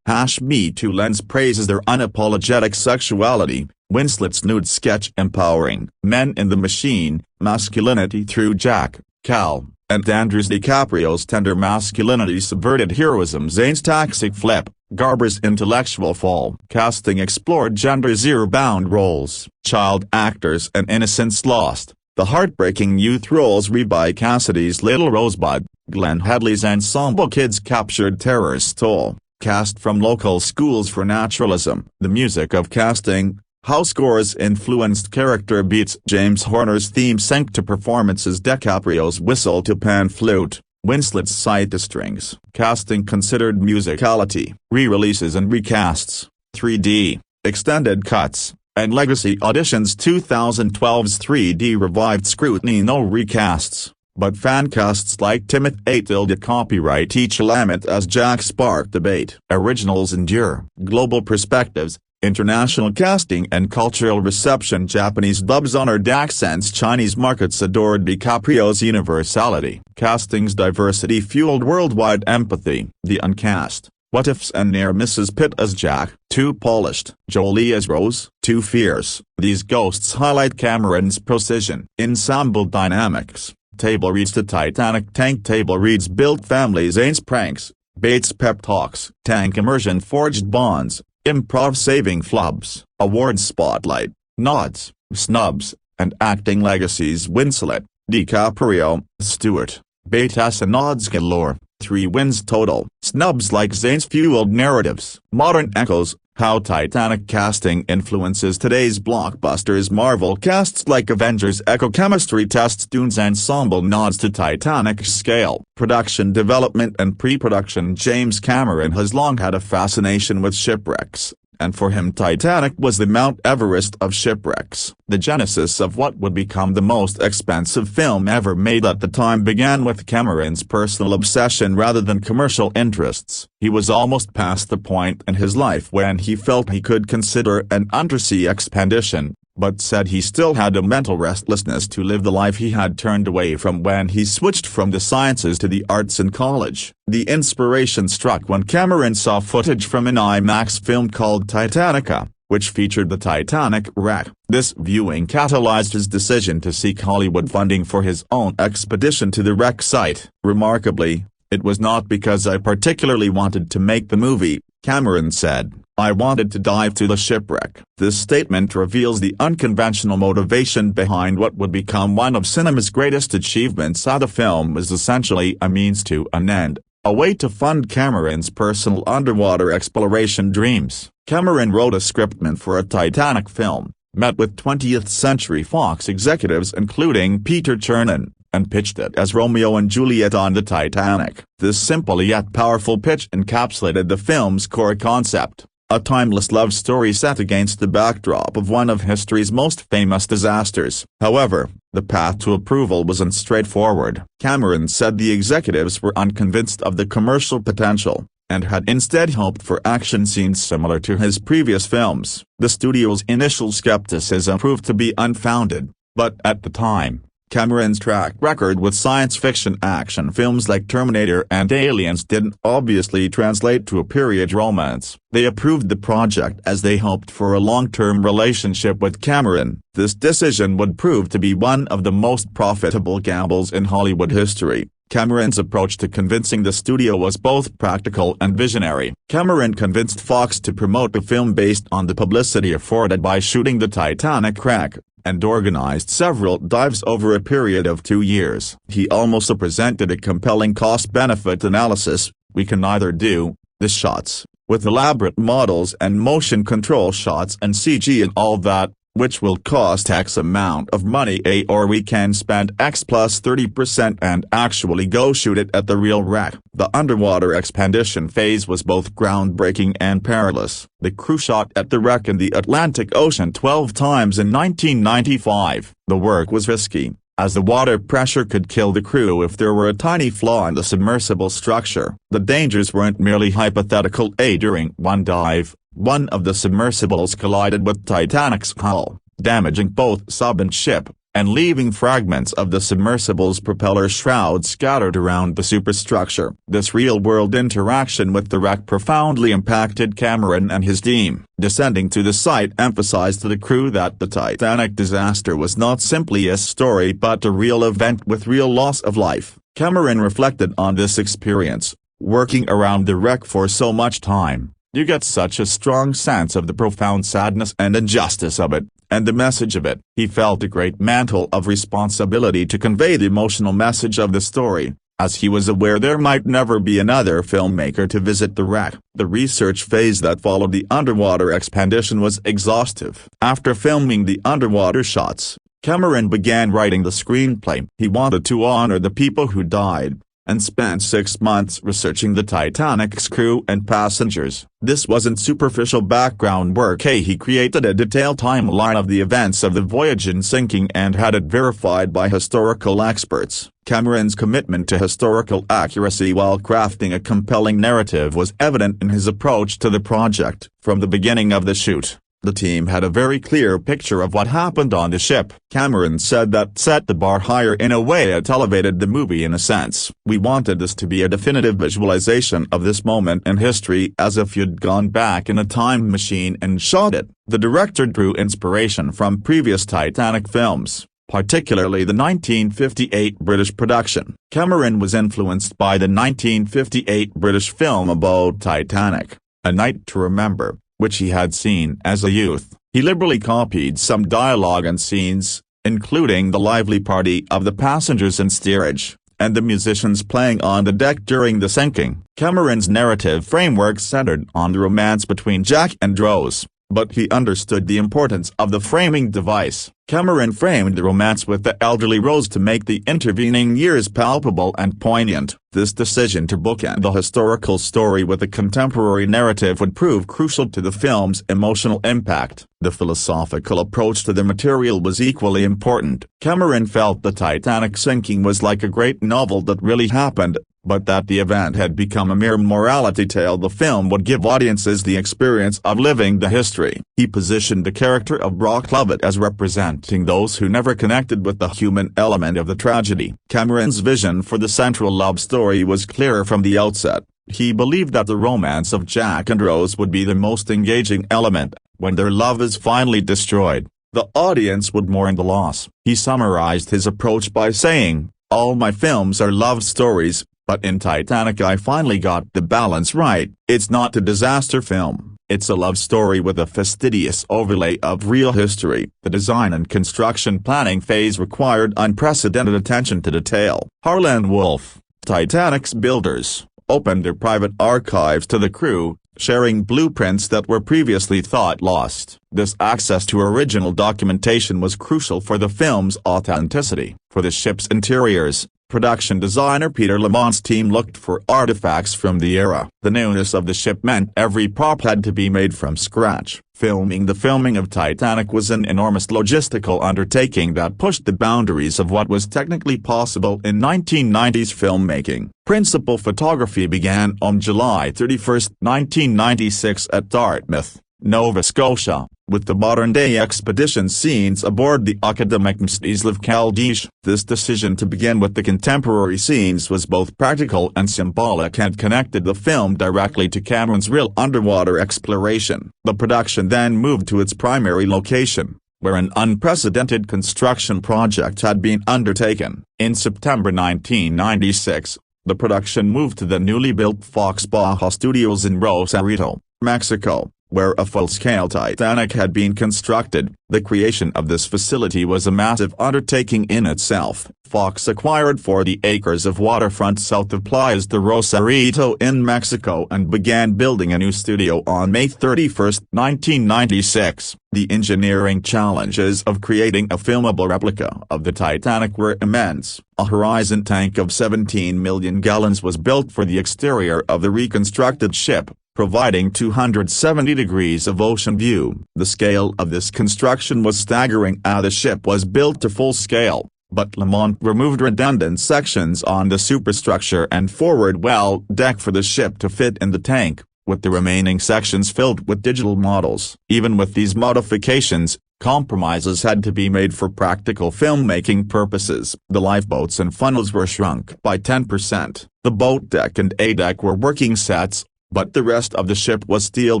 #Me Too lends praises their unapologetic sexuality. Winslet's nude sketch empowering men in the machine, masculinity through Jack, Cal, and Andrews. DiCaprio's tender masculinity subverted heroism. Zane's toxic flip, Garber's intellectual fall. Casting explored gender-zero-bound roles, child actors and innocence lost. The heartbreaking youth roles by Cassidy's Little Rosebud, Glenn Headley's ensemble kids captured terror's toll. Cast from local schools for naturalism. The music of casting, how scores influenced character beats. James Horner's theme sank to performances. DiCaprio's whistle to pan flute, Winslet's side to strings. Casting considered musicality, re-releases and recasts, 3D, extended cuts, and legacy auditions. 2012's 3D revived scrutiny. No recasts, but fan casts like Timothée Chalamet copyright Chalamet as Jack sparked debate. Originals endure. Global perspectives, international casting and cultural reception. Japanese dubs honored accents. Chinese markets adored DiCaprio's universality. Casting's diversity fueled worldwide empathy. The uncast, what ifs and near misses. Pitt as Jack, too polished. Jolie as Rose, too fierce. These ghosts highlight Cameron's precision. Ensemble dynamics, table reads to Titanic. Tank table reads built families. Zane's pranks, Bates pep talks. Tank immersion forged bonds. Improv saving flubs. Awards spotlight, nods, snubs, and acting legacies. Winslet, DiCaprio, Stewart, Bates and nods galore. 3 wins total. Snubs like Zane's fueled narratives. Modern echoes, how Titanic casting influences today's blockbusters. Marvel casts like Avengers echo chemistry tests. Dune's ensemble nods to Titanic's scale. Production development and pre-production. James Cameron has long had a fascination with shipwrecks, and for him Titanic was the Mount Everest of shipwrecks. The genesis of what would become the most expensive film ever made at the time began with Cameron's personal obsession rather than commercial interests. He was almost past the point in his life when he felt he could consider an undersea expedition, but said he still had a mental restlessness to live the life he had turned away from when he switched from the sciences to the arts in college. The inspiration struck when Cameron saw footage from an IMAX film called Titanica, which featured the Titanic wreck. This viewing catalyzed his decision to seek Hollywood funding for his own expedition to the wreck site. Remarkably, it was not because I particularly wanted to make the movie, Cameron said. I wanted to dive to the shipwreck. This statement reveals the unconventional motivation behind what would become one of cinema's greatest achievements. The film is essentially a means to an end, a way to fund Cameron's personal underwater exploration dreams. Cameron wrote a script meant for a Titanic film, met with 20th Century Fox executives including Peter Chernin, and pitched it as Romeo and Juliet on the Titanic. This simple yet powerful pitch encapsulated the film's core concept, a timeless love story set against the backdrop of one of history's most famous disasters. However, the path to approval wasn't straightforward. Cameron said the executives were unconvinced of the commercial potential, and had instead hoped for action scenes similar to his previous films. The studio's initial skepticism proved to be unfounded, but at the time, Cameron's track record with science fiction action films like Terminator and Aliens didn't obviously translate to a period romance. They approved the project as they hoped for a long-term relationship with Cameron. This decision would prove to be one of the most profitable gambles in Hollywood history. Cameron's approach to convincing the studio was both practical and visionary. Cameron convinced Fox to promote the film based on the publicity afforded by shooting the Titanic wreck, and organized several dives over a period of 2 years. He also presented a compelling cost-benefit analysis. We can either do the shots, with elaborate models and motion control shots and CG and all that, which will cost X amount of money, or we can spend X plus 30% and actually go shoot it at the real wreck. The underwater expedition phase was both groundbreaking and perilous. The crew shot at the wreck in the Atlantic Ocean 12 times in 1995. The work was risky, as the water pressure could kill the crew if there were a tiny flaw in the submersible structure. The dangers weren't merely hypothetical. During one dive, one of the submersibles collided with Titanic's hull, damaging both sub and ship, and leaving fragments of the submersible's propeller shroud scattered around the superstructure. This real-world interaction with the wreck profoundly impacted Cameron and his team. Descending to the site emphasized to the crew that the Titanic disaster was not simply a story but a real event with real loss of life. Cameron reflected on this experience. Working around the wreck for so much time, you get such a strong sense of the profound sadness and injustice of it, and the message of it. He felt a great mantle of responsibility to convey the emotional message of the story, as he was aware there might never be another filmmaker to visit the wreck. The research phase that followed the underwater expedition was exhaustive. After filming the underwater shots, Cameron began writing the screenplay. He wanted to honor the people who died, and spent 6 months researching the Titanic's crew and passengers. This wasn't superficial background work. He created a detailed timeline of the events of the voyage and sinking and had it verified by historical experts. Cameron's commitment to historical accuracy while crafting a compelling narrative was evident in his approach to the project. From the beginning of the shoot, the team had a very clear picture of what happened on the ship. Cameron said that set the bar higher in a way it elevated the movie in a sense. We wanted this to be a definitive visualization of this moment in history, as if you'd gone back in a time machine and shot it. The director drew inspiration from previous Titanic films, particularly the 1958 British production. Cameron was influenced by the 1958 British film about Titanic, A Night to Remember, which he had seen as a youth. He liberally copied some dialogue and scenes, including the lively party of the passengers in steerage, and the musicians playing on the deck during the sinking. Cameron's narrative framework centered on the romance between Jack and Rose, but he understood the importance of the framing device. Cameron framed the romance with the elderly Rose to make the intervening years palpable and poignant. This decision to bookend the historical story with a contemporary narrative would prove crucial to the film's emotional impact. The philosophical approach to the material was equally important. Cameron felt the Titanic sinking was like a great novel that really happened, but that the event had become a mere morality tale. The film would give audiences the experience of living the history. He positioned the character of Brock Lovett as representing those who never connected with the human element of the tragedy. Cameron's vision for the central love story was clear from the outset. He believed that the romance of Jack and Rose would be the most engaging element. When their love is finally destroyed, the audience would mourn the loss. He summarized his approach by saying, "All my films are love stories, but in Titanic I finally got the balance right. It's not a disaster film, it's a love story with a fastidious overlay of real history." The design and construction planning phase required unprecedented attention to detail. Harlan Wolff, Titanic's builders, opened their private archives to the crew, sharing blueprints that were previously thought lost. This access to original documentation was crucial for the film's authenticity. For the ship's interiors, production designer Peter Lamont's team looked for artifacts from the era. The newness of the ship meant every prop had to be made from scratch. The filming of Titanic was an enormous logistical undertaking that pushed the boundaries of what was technically possible in 1990s filmmaking. Principal photography began on July 31, 1996 at Dartmouth, Nova Scotia, with the modern-day expedition scenes aboard the academic Mstislav Kaldych. This decision to begin with the contemporary scenes was both practical and symbolic and connected the film directly to Cameron's real underwater exploration. The production then moved to its primary location, where an unprecedented construction project had been undertaken. In September 1996, the production moved to the newly built Fox Baja Studios in Rosarito, Mexico, where a full-scale Titanic had been constructed. The creation of this facility was a massive undertaking in itself. Fox acquired 40 acres of waterfront south of Playas de Rosarito in Mexico and began building a new studio on May 31, 1996. The engineering challenges of creating a filmable replica of the Titanic were immense. A horizon tank of 17 million gallons was built for the exterior of the reconstructed ship, providing 270 degrees of ocean view. The scale of this construction was staggering as the ship was built to full scale, but Lamont removed redundant sections on the superstructure and forward well deck for the ship to fit in the tank, with the remaining sections filled with digital models. Even with these modifications, compromises had to be made for practical filmmaking purposes. The lifeboats and funnels were shrunk by 10%. The boat deck and A-deck were working sets, but the rest of the ship was steel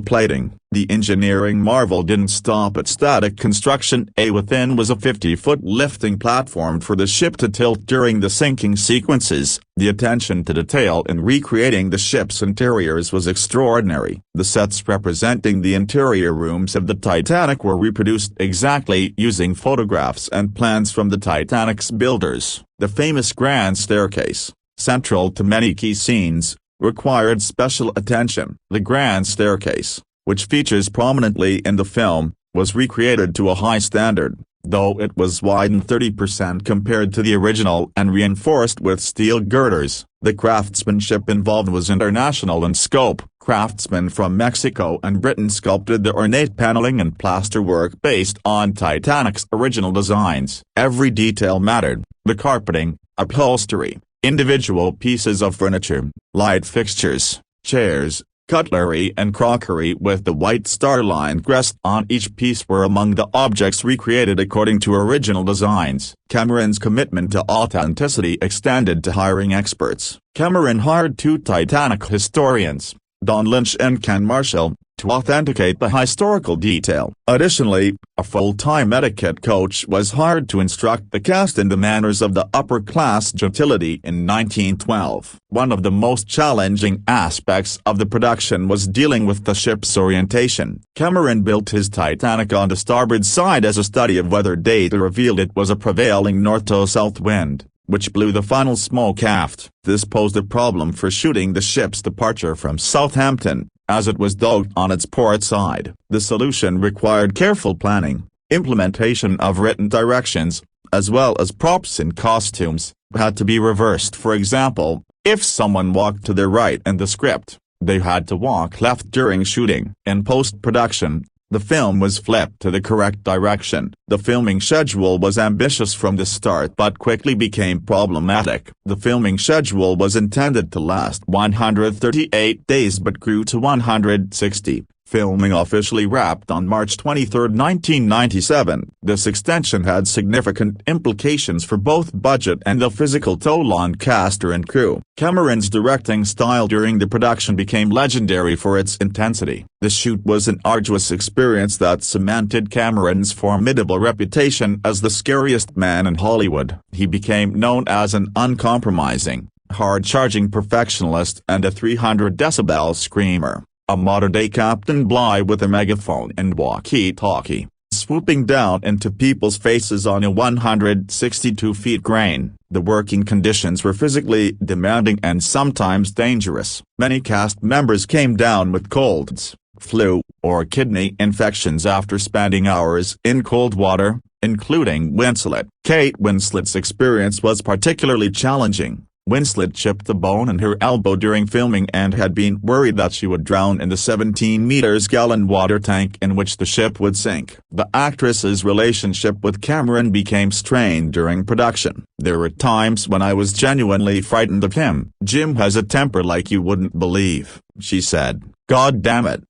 plating. The engineering marvel didn't stop at static construction. Within was a 50-foot lifting platform for the ship to tilt during the sinking sequences. The attention to detail in recreating the ship's interiors was extraordinary. The sets representing the interior rooms of the Titanic were reproduced exactly using photographs and plans from the Titanic's builders. The famous grand staircase, central to many key scenes, required special attention. The grand staircase, which features prominently in the film, was recreated to a high standard, though it was widened 30% compared to the original and reinforced with steel girders. The craftsmanship involved was international in scope. Craftsmen from Mexico and Britain sculpted the ornate paneling and plasterwork based on Titanic's original designs. Every detail mattered: the carpeting, upholstery, individual pieces of furniture, light fixtures, chairs, cutlery and crockery with the white star-line crest on each piece were among the objects recreated according to original designs. Cameron's commitment to authenticity extended to hiring experts. Cameron hired 2 Titanic historians, Don Lynch and Ken Marshall, to authenticate the historical detail. Additionally, a full-time etiquette coach was hired to instruct the cast in the manners of the upper-class gentility in 1912. One of the most challenging aspects of the production was dealing with the ship's orientation. Cameron built his Titanic on the starboard side as a study of weather data revealed it was a prevailing north-to-south wind, which blew the funnel smoke aft. This posed a problem for shooting the ship's departure from Southampton, as it was docked on its port side. The solution required careful planning, implementation of written directions, as well as props and costumes, had to be reversed. For example, if someone walked to their right in the script, they had to walk left during shooting. In post-production, the film was flipped to the correct direction. The filming schedule was ambitious from the start but quickly became problematic. The filming schedule was intended to last 138 days but grew to 160. Filming officially wrapped on March 23, 1997. This extension had significant implications for both budget and the physical toll on cast and crew. Cameron's directing style during the production became legendary for its intensity. The shoot was an arduous experience that cemented Cameron's formidable reputation as the scariest man in Hollywood. He became known as an uncompromising, hard-charging perfectionist and a 300-decibel screamer. A modern-day Captain Bligh with a megaphone and walkie-talkie, swooping down into people's faces on a 162-feet crane. The working conditions were physically demanding and sometimes dangerous. Many cast members came down with colds, flu, or kidney infections after spending hours in cold water, including Winslet. Kate Winslet's experience was particularly challenging. Winslet chipped a bone in her elbow during filming and had been worried that she would drown in the 17-gallon water tank in which the ship would sink. The actress's relationship with Cameron became strained during production. "There were times when I was genuinely frightened of him. Jim has a temper like you wouldn't believe," she said. "God damn it.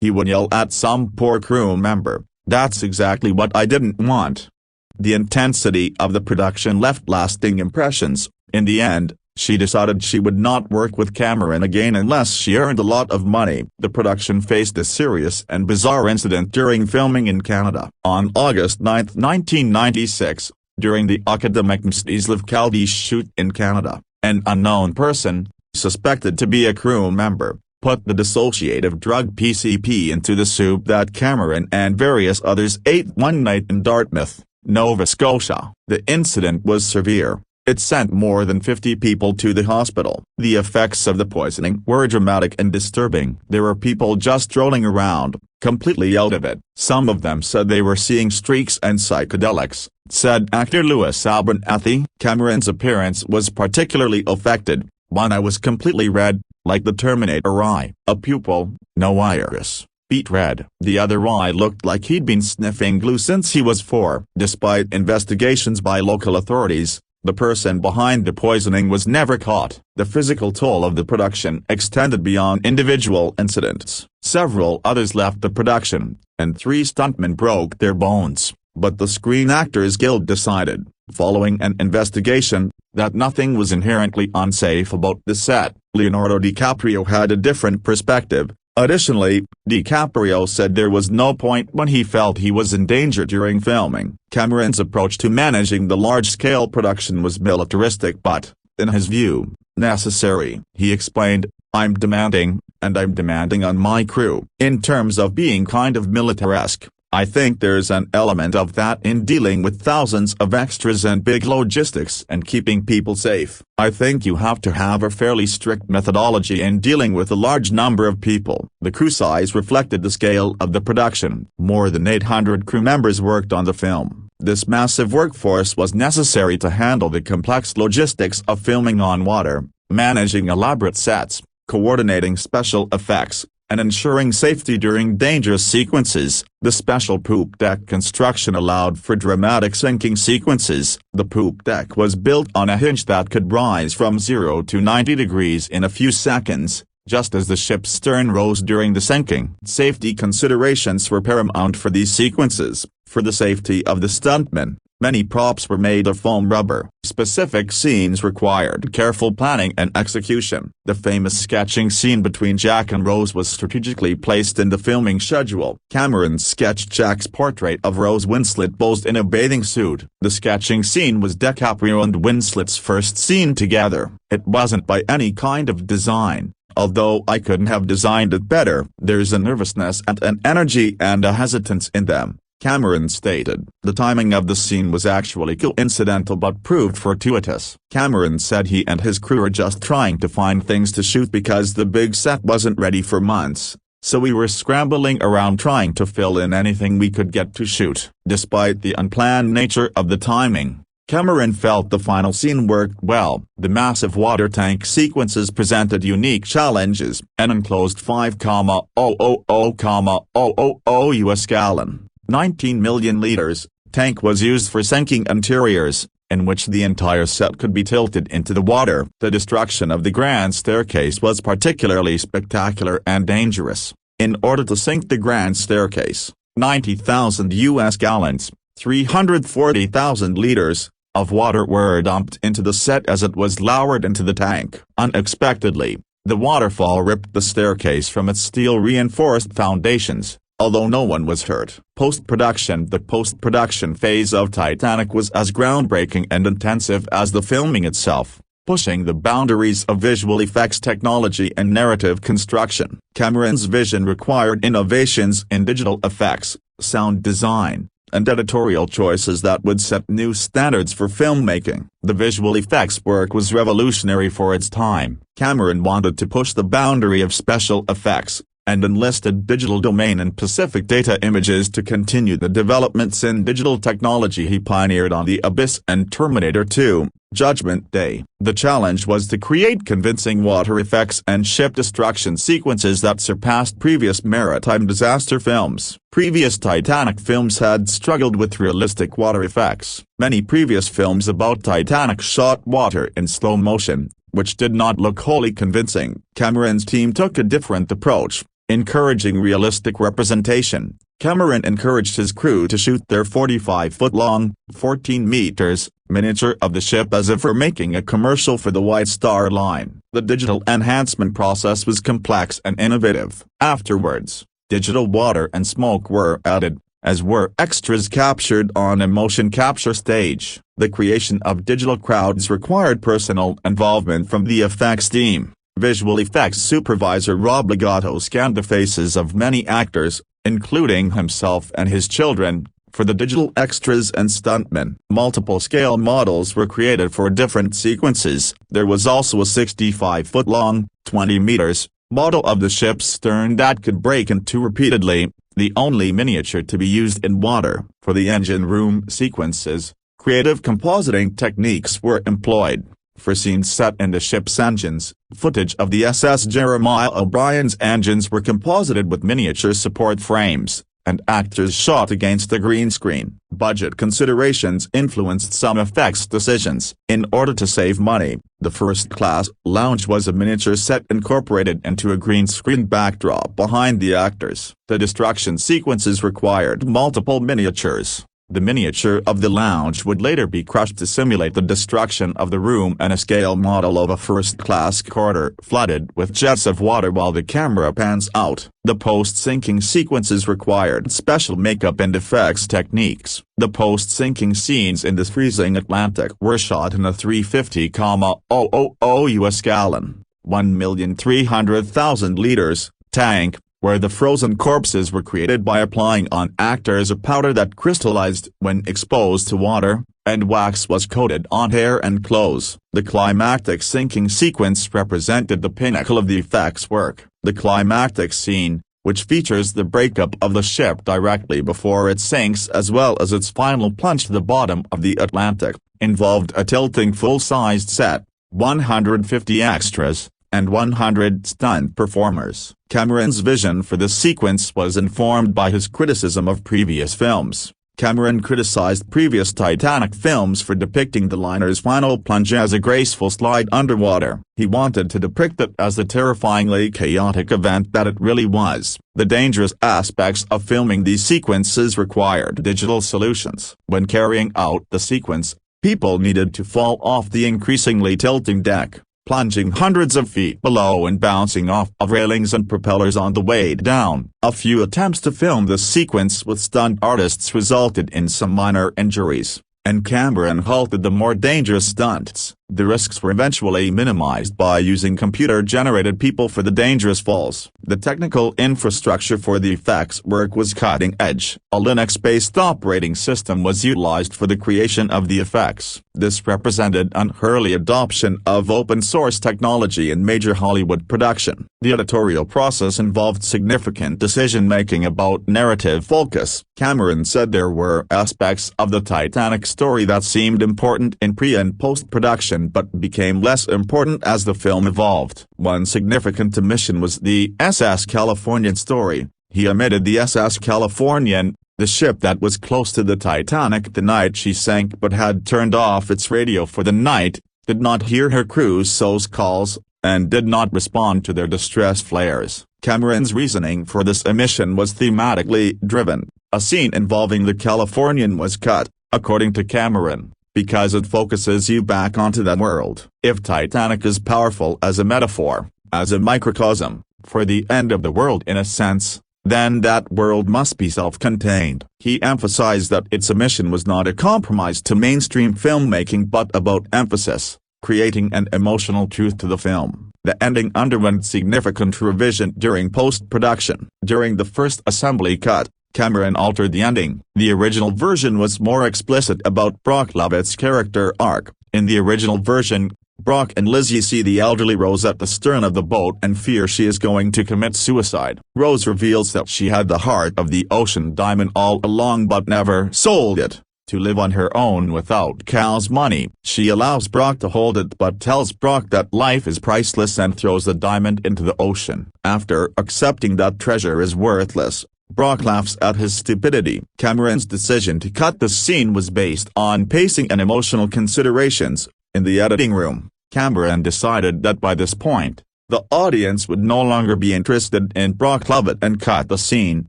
He would yell at some poor crew member. That's exactly what I didn't want." The intensity of the production left lasting impressions. In the end, she decided she would not work with Cameron again unless she earned a lot of money. The production faced a serious and bizarre incident during filming in Canada. On August 9, 1996, during the academic Mstislav Kaldi's shoot in Canada, an unknown person, suspected to be a crew member, put the dissociative drug PCP into the soup that Cameron and various others ate one night in Dartmouth, Nova Scotia. The incident was severe. It sent more than 50 people to the hospital. The effects of the poisoning were dramatic and disturbing. There were people just strolling around, completely out of it. Some of them said they were seeing streaks and psychedelics, said actor Lewis Abernathy. Cameron's appearance was particularly affected. One eye was completely red, like the Terminator eye. A pupil, no iris, beet red. The other eye looked like he'd been sniffing glue since he was 4. Despite investigations by local authorities, the person behind the poisoning was never caught. The physical toll of the production extended beyond individual incidents. Several others left the production, and 3 stuntmen broke their bones. But the Screen Actors Guild decided, following an investigation, that nothing was inherently unsafe about the set. Leonardo DiCaprio had a different perspective. Additionally, DiCaprio said there was no point when he felt he was in danger during filming. Cameron's approach to managing the large-scale production was militaristic but, in his view, necessary. He explained, "I'm demanding, and I'm demanding on my crew." In terms of being kind of militaresque, I think there's an element of that in dealing with thousands of extras and big logistics and keeping people safe. I think you have to have a fairly strict methodology in dealing with a large number of people. The crew size reflected the scale of the production. More than 800 crew members worked on the film. This massive workforce was necessary to handle the complex logistics of filming on water, managing elaborate sets, coordinating special effects, and ensuring safety during dangerous sequences. The special poop deck construction allowed for dramatic sinking sequences. The poop deck was built on a hinge that could rise from 0 to 90 degrees in a few seconds, just as the ship's stern rose during the sinking. Safety considerations were paramount for these sequences. For the safety of the stuntmen, many props were made of foam rubber. Specific scenes required careful planning and execution. The famous sketching scene between Jack and Rose was strategically placed in the filming schedule. Cameron sketched Jack's portrait of Rose Winslet posed in a bathing suit. The sketching scene was DiCaprio and Winslet's first scene together. It wasn't by any kind of design. Although I couldn't have designed it better, there's a nervousness and an energy and a hesitance in them, Cameron stated. The timing of the scene was actually coincidental but proved fortuitous. Cameron said he and his crew were just trying to find things to shoot because the big set wasn't ready for months, so we were scrambling around trying to fill in anything we could get to shoot. Despite the unplanned nature of the timing, Cameron felt the final scene worked well. The massive water tank sequences presented unique challenges. An enclosed 5,000,000 US gallon, 19 million liters, tank was used for sinking interiors, in which the entire set could be tilted into the water. The destruction of the grand staircase was particularly spectacular and dangerous. In order to sink the grand staircase, 90,000 US gallons, 340,000 liters, of water were dumped into the set as it was lowered into the tank. Unexpectedly, the waterfall ripped the staircase from its steel-reinforced foundations, although no one was hurt. The post-production phase of Titanic was as groundbreaking and intensive as the filming itself, pushing the boundaries of visual effects technology and narrative construction. Cameron's vision required innovations in digital effects, sound design, and editorial choices that would set new standards for filmmaking. The visual effects work was revolutionary for its time. Cameron wanted to push the boundary of special effects, and enlisted Digital Domain and Pacific Data Images to continue the developments in digital technology he pioneered on The Abyss and Terminator 2, Judgment Day. The challenge was to create convincing water effects and ship destruction sequences that surpassed previous maritime disaster films. Previous Titanic films had struggled with realistic water effects. Many previous films about Titanic shot water in slow motion, which did not look wholly convincing. Cameron's team took a different approach, encouraging realistic representation. Cameron encouraged his crew to shoot their 45-foot-long, 14 meters, miniature of the ship as if we're making a commercial for the White Star Line. The digital enhancement process was complex and innovative. Afterwards, digital water and smoke were added, as were extras captured on a motion capture stage. The creation of digital crowds required personal involvement from the effects team. Visual effects supervisor Rob Legato scanned the faces of many actors, including himself and his children, for the digital extras and stuntmen. Multiple scale models were created for different sequences. There was also a 65-foot-long, 20 meters, model of the ship's stern that could break in two repeatedly, the only miniature to be used in water. For the engine room sequences, creative compositing techniques were employed. For scenes set in the ship's engines, footage of the SS Jeremiah O'Brien's engines were composited with miniature support frames, and actors shot against a green screen. Budget considerations influenced some effects decisions. In order to save money, the first-class lounge was a miniature set incorporated into a green screen backdrop behind the actors. The destruction sequences required multiple miniatures. The miniature of the lounge would later be crushed to simulate the destruction of the room, and a scale model of a first-class corridor flooded with jets of water while the camera pans out. The post-sinking sequences required special makeup and effects techniques. The post-sinking scenes in the freezing Atlantic were shot in a 350,000 US gallon, 1,300,000 liters, tank, where the frozen corpses were created by applying on actors a powder that crystallized when exposed to water, and wax was coated on hair and clothes. The climactic sinking sequence represented the pinnacle of the effects work. The climactic scene, which features the breakup of the ship directly before it sinks as well as its final plunge to the bottom of the Atlantic, involved a tilting full-sized set, 150 extras, and 100 stunt performers. Cameron's vision for this sequence was informed by his criticism of previous films. Cameron criticized previous Titanic films for depicting the liner's final plunge as a graceful slide underwater. He wanted to depict it as the terrifyingly chaotic event that it really was. The dangerous aspects of filming these sequences required digital solutions. When carrying out the sequence, people needed to fall off the increasingly tilting deck, plunging hundreds of feet below and bouncing off of railings and propellers on the way down. A few attempts to film this sequence with stunt artists resulted in some minor injuries, and Cameron halted the more dangerous stunts. The risks were eventually minimized by using computer-generated people for the dangerous falls. The technical infrastructure for the effects work was cutting edge. A Linux-based operating system was utilized for the creation of the effects. This represented an early adoption of open-source technology in major Hollywood production. The editorial process involved significant decision-making about narrative focus. Cameron said there were aspects of the Titanic story that seemed important in pre- and post-production but became less important as the film evolved. One significant omission was the SS Californian story. He omitted the SS Californian, the ship that was close to the Titanic the night she sank but had turned off its radio for the night, did not hear her crew's SOS calls, and did not respond to their distress flares. Cameron's reasoning for this omission was thematically driven. A scene involving the Californian was cut, according to Cameron, because it focuses you back onto that world. If Titanic is powerful as a metaphor, as a microcosm, for the end of the world in a sense, then that world must be self-contained. He emphasized that its omission was not a compromise to mainstream filmmaking but about emphasis, creating an emotional truth to the film. The ending underwent significant revision during post-production. During the first assembly cut, Cameron altered the ending. The original version was more explicit about Brock Lovett's character arc. In the original version, Brock and Lizzie see the elderly Rose at the stern of the boat and fear she is going to commit suicide. Rose reveals that she had the heart of the ocean diamond all along but never sold it, to live on her own without Cal's money. She allows Brock to hold it but tells Brock that life is priceless and throws the diamond into the ocean. After accepting that treasure is worthless, Brock laughs at his stupidity. Cameron's decision to cut this scene was based on pacing and emotional considerations. In the editing room, Cameron decided that by this point, the audience would no longer be interested in Brock Lovett and cut the scene,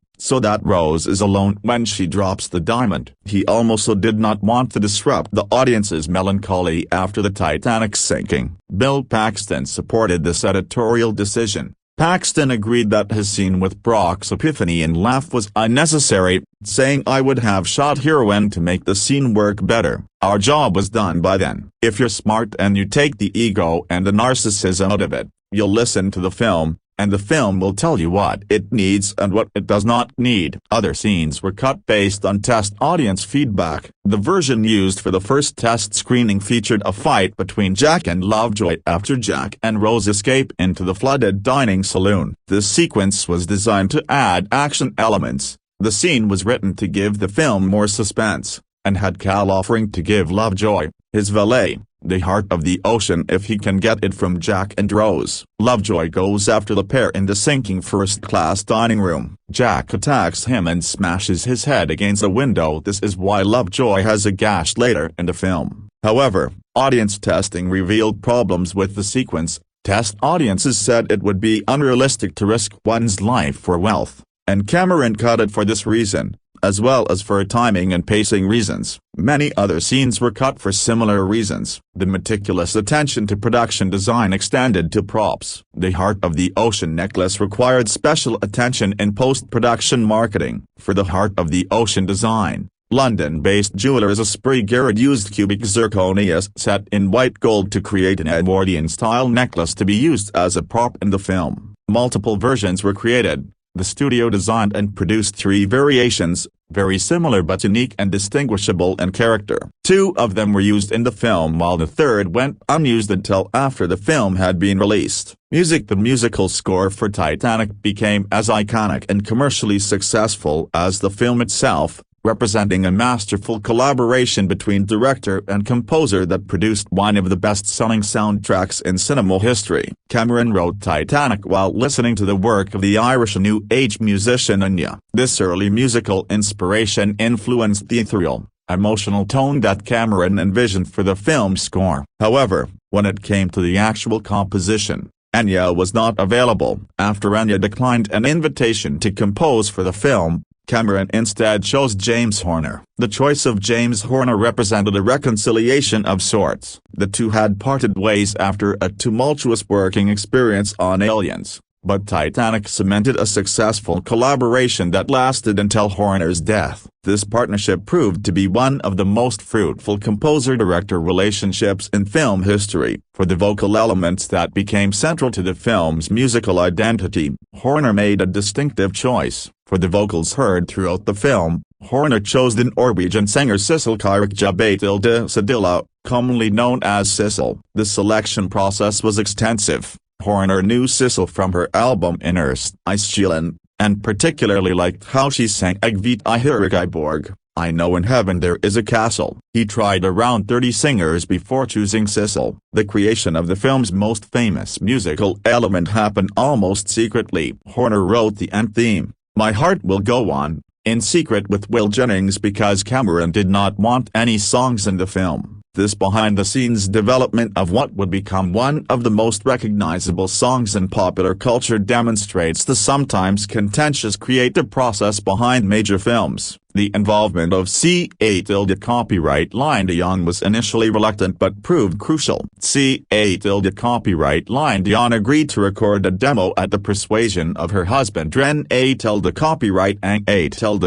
so that Rose is alone when she drops the diamond. He also did not want to disrupt the audience's melancholy after the Titanic's sinking. Bill Paxton supported this editorial decision. Paxton agreed that his scene with Brock's epiphany and laugh was unnecessary, saying, "I would have shot heroine to make the scene work better. Our job was done by then. If you're smart and you take the ego and the narcissism out of it, you'll listen to the film, and the film will tell you what it needs and what it does not need. Other scenes were cut based on test audience feedback. The version used for the first test screening featured a fight between Jack and Lovejoy after Jack and Rose escape into the flooded dining saloon. This sequence was designed to add action elements. The scene was written to give the film more suspense, and had Cal offering to give Lovejoy, his valet, the heart of the ocean if he can get it from Jack and Rose. Lovejoy goes after the pair in the sinking first-class dining room. Jack attacks him and smashes his head against a window. This is why Lovejoy has a gash later in the film. However, audience testing revealed problems with the sequence. Test audiences said it would be unrealistic to risk one's life for wealth, and Cameron cut it for this reason, as well as for timing and pacing reasons. Many other scenes were cut for similar reasons. The meticulous attention to production design extended to props. The Heart of the Ocean necklace required special attention in post-production marketing. For the Heart of the Ocean design, London-based jewelers Esprit Garrett used cubic zirconia set in white gold to create an Edwardian-style necklace to be used as a prop in the film. Multiple versions were created. The studio designed and produced 3 variations, very similar but unique and distinguishable in character. 2 of them were used in the film while the third went unused until after the film had been released. Music. The musical score for Titanic became as iconic and commercially successful as the film itself, representing a masterful collaboration between director and composer that produced one of the best-selling soundtracks in cinema history. Cameron wrote Titanic while listening to the work of the Irish New Age musician Enya. This early musical inspiration influenced the ethereal, emotional tone that Cameron envisioned for the film's score. However, when it came to the actual composition, Enya was not available. After Enya declined an invitation to compose for the film, Cameron instead chose James Horner. The choice of James Horner represented a reconciliation of sorts. The two had parted ways after a tumultuous working experience on Aliens, but Titanic cemented a successful collaboration that lasted until Horner's death. This partnership proved to be one of the most fruitful composer-director relationships in film history. For the vocal elements that became central to the film's musical identity, Horner made a distinctive choice. For the vocals heard throughout the film, Horner chose the Norwegian singer Sissel Kyrre Batilde Sedilla, commonly known as Sissel. The selection process was extensive. Horner knew Sissel from her album Innerst Iskjelen, and particularly liked how she sang Eg vet I Borg, I Know in Heaven There Is a Castle. He tried around 30 singers before choosing Sissel. The creation of the film's most famous musical element happened almost secretly. Horner wrote the end theme, My Heart Will Go On, in secret with Will Jennings because Cameron did not want any songs in the film. This behind-the-scenes development of what would become one of the most recognizable songs in popular culture demonstrates the sometimes contentious creative process behind major films. The involvement of copyright Line de Jong was initially reluctant but proved crucial. Copyright Line de Jong agreed to record a demo at the persuasion of her husband Ren copyright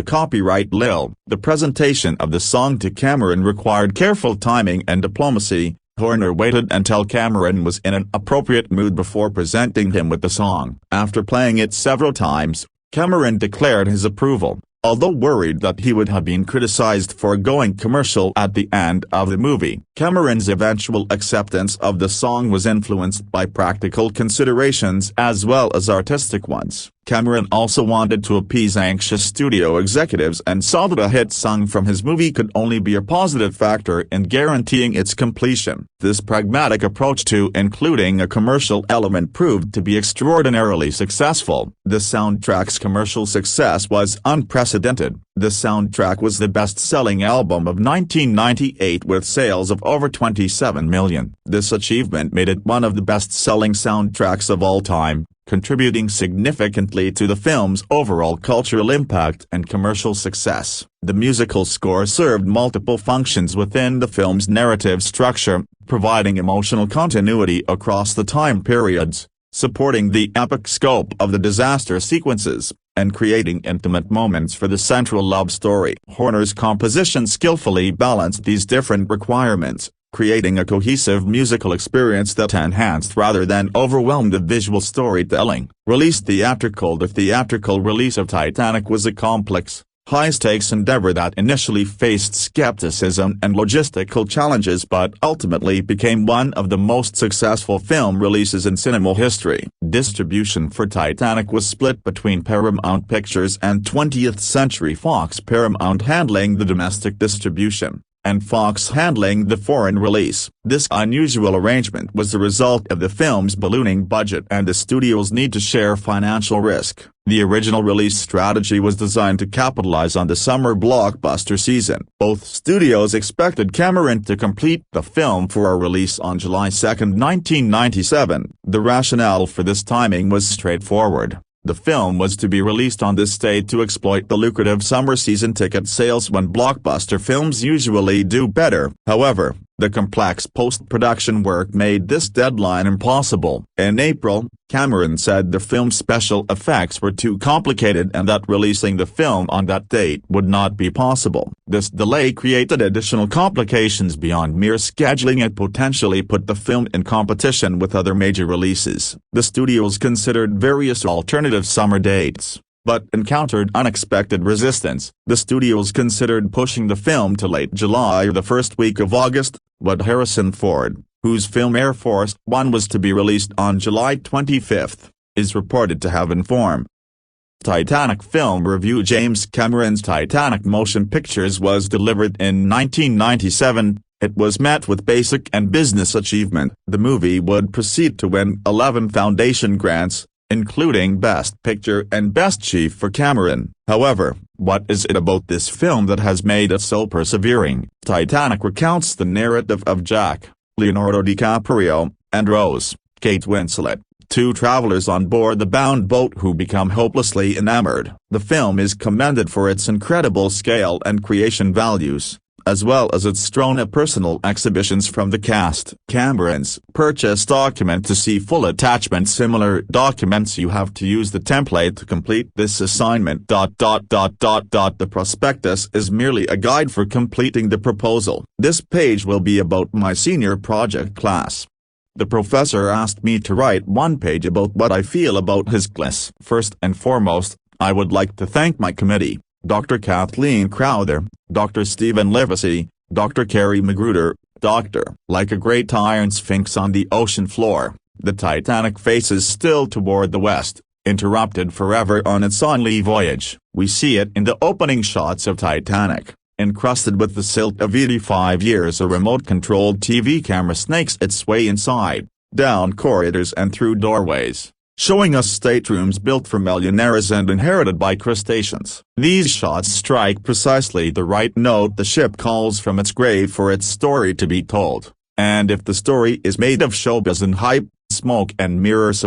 copyright Lil. The presentation of the song to Cameron required careful timing and diplomacy. Horner waited until Cameron was in an appropriate mood before presenting him with the song. After playing it several times, Cameron declared his approval. Although worried that he would have been criticized for going commercial at the end of the movie, Cameron's eventual acceptance of the song was influenced by practical considerations as well as artistic ones. Cameron also wanted to appease anxious studio executives and saw that a hit song from his movie could only be a positive factor in guaranteeing its completion. This pragmatic approach to including a commercial element proved to be extraordinarily successful. The soundtrack's commercial success was unprecedented. The soundtrack was the best-selling album of 1998 with sales of over 27 million. This achievement made it one of the best-selling soundtracks of all time, contributing significantly to the film's overall cultural impact and commercial success. The musical score served multiple functions within the film's narrative structure, providing emotional continuity across the time periods, supporting the epic scope of the disaster sequences, and creating intimate moments for the central love story. Horner's composition skillfully balanced these different requirements, creating a cohesive musical experience that enhanced rather than overwhelmed the visual storytelling. Released theatrical. The theatrical release of Titanic was a complex, high-stakes endeavor that initially faced skepticism and logistical challenges but ultimately became one of the most successful film releases in cinema history. Distribution for Titanic was split between Paramount Pictures and 20th Century Fox, Paramount handling the domestic distribution, and Fox handling the foreign release. This unusual arrangement was the result of the film's ballooning budget and the studio's need to share financial risk. The original release strategy was designed to capitalize on the summer blockbuster season. Both studios expected Cameron to complete the film for a release on July 2, 1997. The rationale for this timing was straightforward. The film was to be released on this date to exploit the lucrative summer season ticket sales when blockbuster films usually do better. However, the complex post-production work made this deadline impossible. In April, Cameron said the film's special effects were too complicated and that releasing the film on that date would not be possible. This delay created additional complications beyond mere scheduling and potentially put the film in competition with other major releases. The studios considered various alternative summer dates, but encountered unexpected resistance. The studios considered pushing the film to late July or the first week of August, but Harrison Ford, whose film Air Force One was to be released on July 25, is reported to have informed Titanic Film Review. James Cameron's Titanic motion pictures was delivered in 1997. It was met with basic and business achievement. The movie would proceed to win 11 Foundation grants, including Best Picture and Best Chief for Cameron. However, what is it about this film that has made it so persevering? Titanic recounts the narrative of Jack, Leonardo DiCaprio, and Rose, Kate Winslet, two travelers on board the bound boat who become hopelessly enamored. The film is commended for its incredible scale and creation values, as well as its strong personal exhibitions from the cast. Cameron's purchase document. To see full attachment similar documents you have to use the template to complete this assignment. The prospectus is merely a guide for completing the proposal. This page will be about my senior project class. The professor asked me to write one page about what I feel about his class. First and foremost, I would like to thank my committee, Dr. Kathleen Crowther, Dr. Stephen Livesey, Dr. Carrie Magruder, Dr. Like a great iron sphinx on the ocean floor, the Titanic faces still toward the west, interrupted forever on its only voyage. We see it in the opening shots of Titanic, encrusted with the silt of 85 years. A remote-controlled TV camera snakes its way inside, down corridors and through doorways, showing us staterooms built for millionaires and inherited by crustaceans. These shots strike precisely the right note. The ship calls from its grave for its story to be told, and if the story is made of showbiz and hype, smoke and mirrors,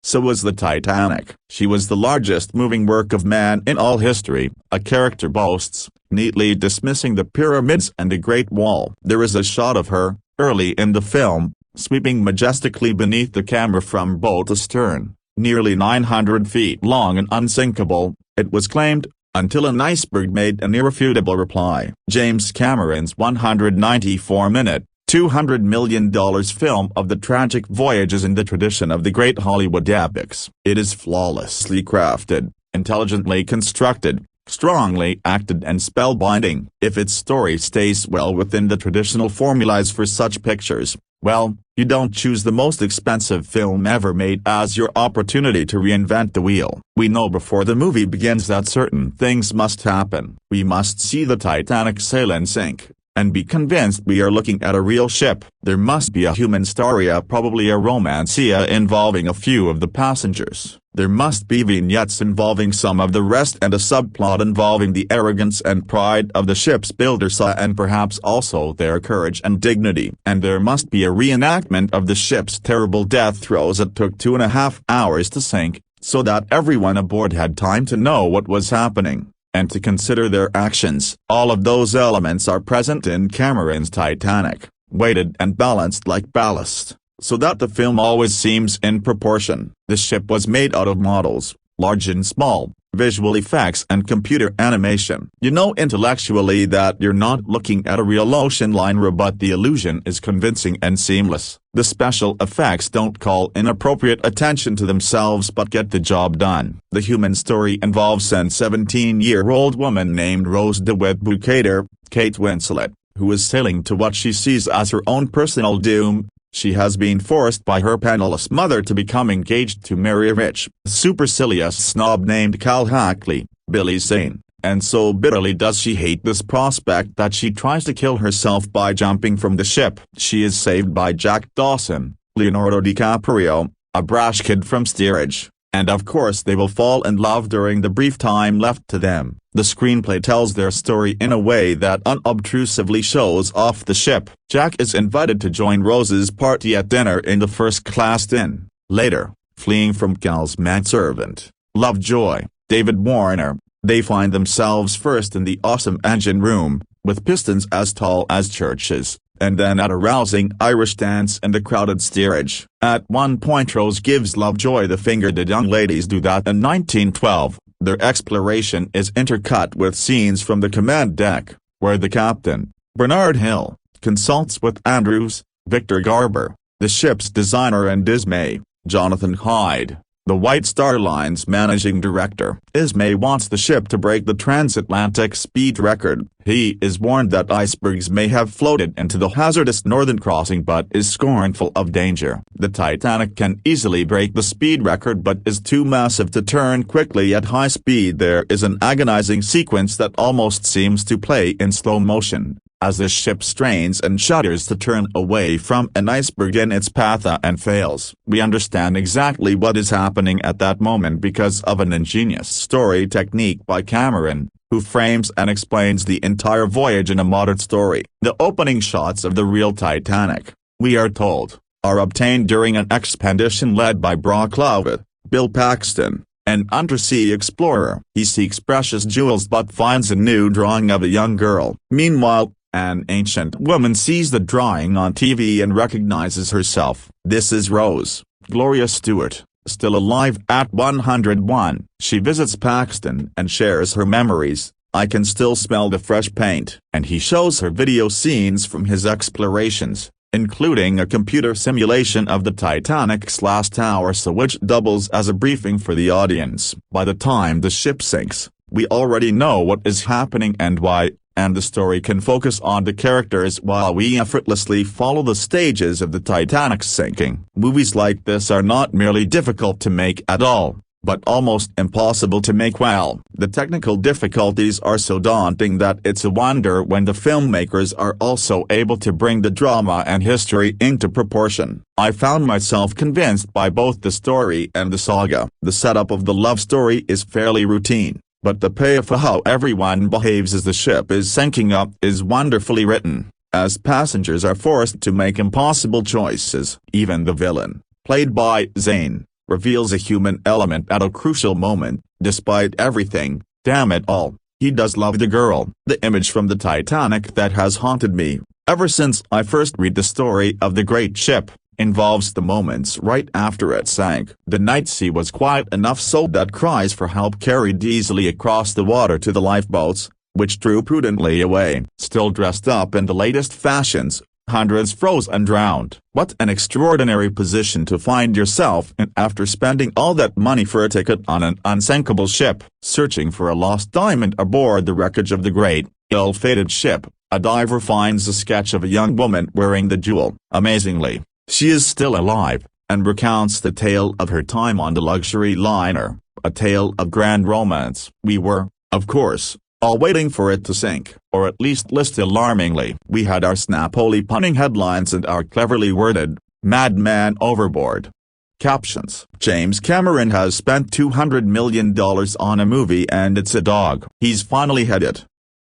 so was the Titanic. She was the largest moving work of man in all history, a character boasts, neatly dismissing the pyramids and the Great Wall. There is a shot of her, early in the film, sweeping majestically beneath the camera from bow to stern, nearly 900 feet long and unsinkable, it was claimed, until an iceberg made an irrefutable reply. James Cameron's 194-minute, $200 million film of the tragic voyage is in the tradition of the great Hollywood epics. It is flawlessly crafted, intelligently constructed, strongly acted and spellbinding. If its story stays well within the traditional formulas for such pictures, well, you don't choose the most expensive film ever made as your opportunity to reinvent the wheel. We know before the movie begins that certain things must happen. We must see the Titanic sail and sink, and be convinced we are looking at a real ship. There must be a human story, probably a romancia involving a few of the passengers. There must be vignettes involving some of the rest and a subplot involving the arrogance and pride of the ship's builders and perhaps also their courage and dignity. And there must be a reenactment of the ship's terrible death throes that took 2.5 hours to sink, so that everyone aboard had time to know what was happening, and to consider their actions. All of those elements are present in Cameron's Titanic, weighted and balanced like ballast, so that the film always seems in proportion. The ship was made out of models, large and small, visual effects and computer animation. You know intellectually that you're not looking at a real ocean liner, but the illusion is convincing and seamless. The special effects don't call inappropriate attention to themselves but get the job done. The human story involves an 17-year-old woman named Rose DeWitt Bukater, Kate Winslet, who is sailing to what she sees as her own personal doom. She has been forced by her penniless mother to become engaged to marry a rich, supercilious snob named Cal Hackley, Billy Zane, and so bitterly does she hate this prospect that she tries to kill herself by jumping from the ship. She is saved by Jack Dawson, Leonardo DiCaprio, a brash kid from steerage, and of course they will fall in love during the brief time left to them. The screenplay tells their story in a way that unobtrusively shows off the ship. Jack is invited to join Rose's party at dinner in the first-class inn. Later, fleeing from Cal's manservant, Lovejoy, David Warner, they find themselves first in the awesome engine room, with pistons as tall as churches, and then at a rousing Irish dance in the crowded steerage. At one point Rose gives Lovejoy the finger. Did young ladies do that in 1912? Their exploration is intercut with scenes from the command deck, where the captain, Bernard Hill, consults with Andrews, Victor Garber, the ship's designer, and Ismay, Jonathan Hyde, the White Star Line's managing director. Ismay wants the ship to break the transatlantic speed record. He is warned that icebergs may have floated into the hazardous northern crossing but is scornful of danger. The Titanic can easily break the speed record but is too massive to turn quickly at high speed. There is an agonizing sequence that almost seems to play in slow motion, as the ship strains and shudders to turn away from an iceberg in its path and fails. We understand exactly what is happening at that moment because of an ingenious story technique by Cameron, who frames and explains the entire voyage in a modern story. The opening shots of the real Titanic, we are told, are obtained during an expedition led by Brock Lovett, Bill Paxton, an undersea explorer. He seeks precious jewels but finds a new drawing of a young girl. Meanwhile, an ancient woman sees the drawing on TV and recognizes herself. This is Rose, Gloria Stewart, still alive at 101. She visits Paxton and shares her memories. I can still smell the fresh paint. And he shows her video scenes from his explorations, including a computer simulation of the Titanic's last hours, which doubles as a briefing for the audience. By the time the ship sinks, we already know what is happening and why, and the story can focus on the characters while we effortlessly follow the stages of the Titanic's sinking. Movies like this are not merely difficult to make at all, but almost impossible to make well. The technical difficulties are so daunting that it's a wonder when the filmmakers are also able to bring the drama and history into proportion. I found myself convinced by both the story and the saga. The setup of the love story is fairly routine, but the payoff for how everyone behaves as the ship is sinking up is wonderfully written, as passengers are forced to make impossible choices. Even the villain, played by Zane, reveals a human element at a crucial moment. Despite everything, damn it all, he does love the girl. The image from the Titanic that has haunted me, ever since I first read the story of the great ship, involves the moments right after it sank. The night sea was quiet enough so that cries for help carried easily across the water to the lifeboats, which drew prudently away. Still dressed up in the latest fashions, hundreds froze and drowned. What an extraordinary position to find yourself in after spending all that money for a ticket on an unsinkable ship. Searching for a lost diamond aboard the wreckage of the great, ill-fated ship, a diver finds a sketch of a young woman wearing the jewel. Amazingly, she is still alive, and recounts the tale of her time on the luxury liner, a tale of grand romance. We were, of course, all waiting for it to sink, or at least list alarmingly. We had our snap-only punning headlines and our cleverly worded, "Madman overboard" captions. James Cameron has spent $200 million on a movie and it's a dog. He's finally had it.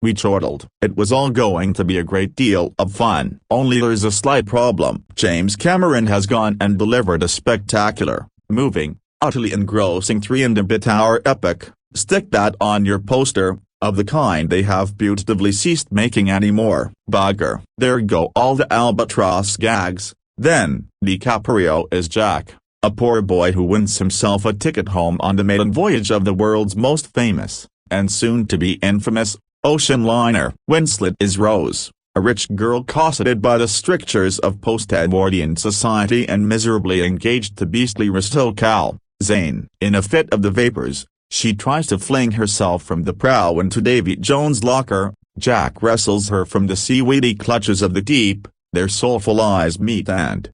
We chortled. It was all going to be a great deal of fun. Only there's a slight problem. James Cameron has gone and delivered a spectacular, moving, utterly engrossing 3.5-hour epic, stick that on your poster, of the kind they have beautifully ceased making anymore. Bugger. There go all the albatross gags. Then, DiCaprio is Jack. a poor boy who wins himself a ticket home on the maiden voyage of the world's most famous, and soon-to-be infamous, ocean liner. Winslet is Rose, a rich girl cosseted by the strictures of post-Edwardian society and miserably engaged to beastly rascal, Zane. In a fit of the vapors, she tries to fling herself from the prow into Davy Jones' locker. Jack wrestles her from the seaweedy clutches of the deep, their soulful eyes meet and,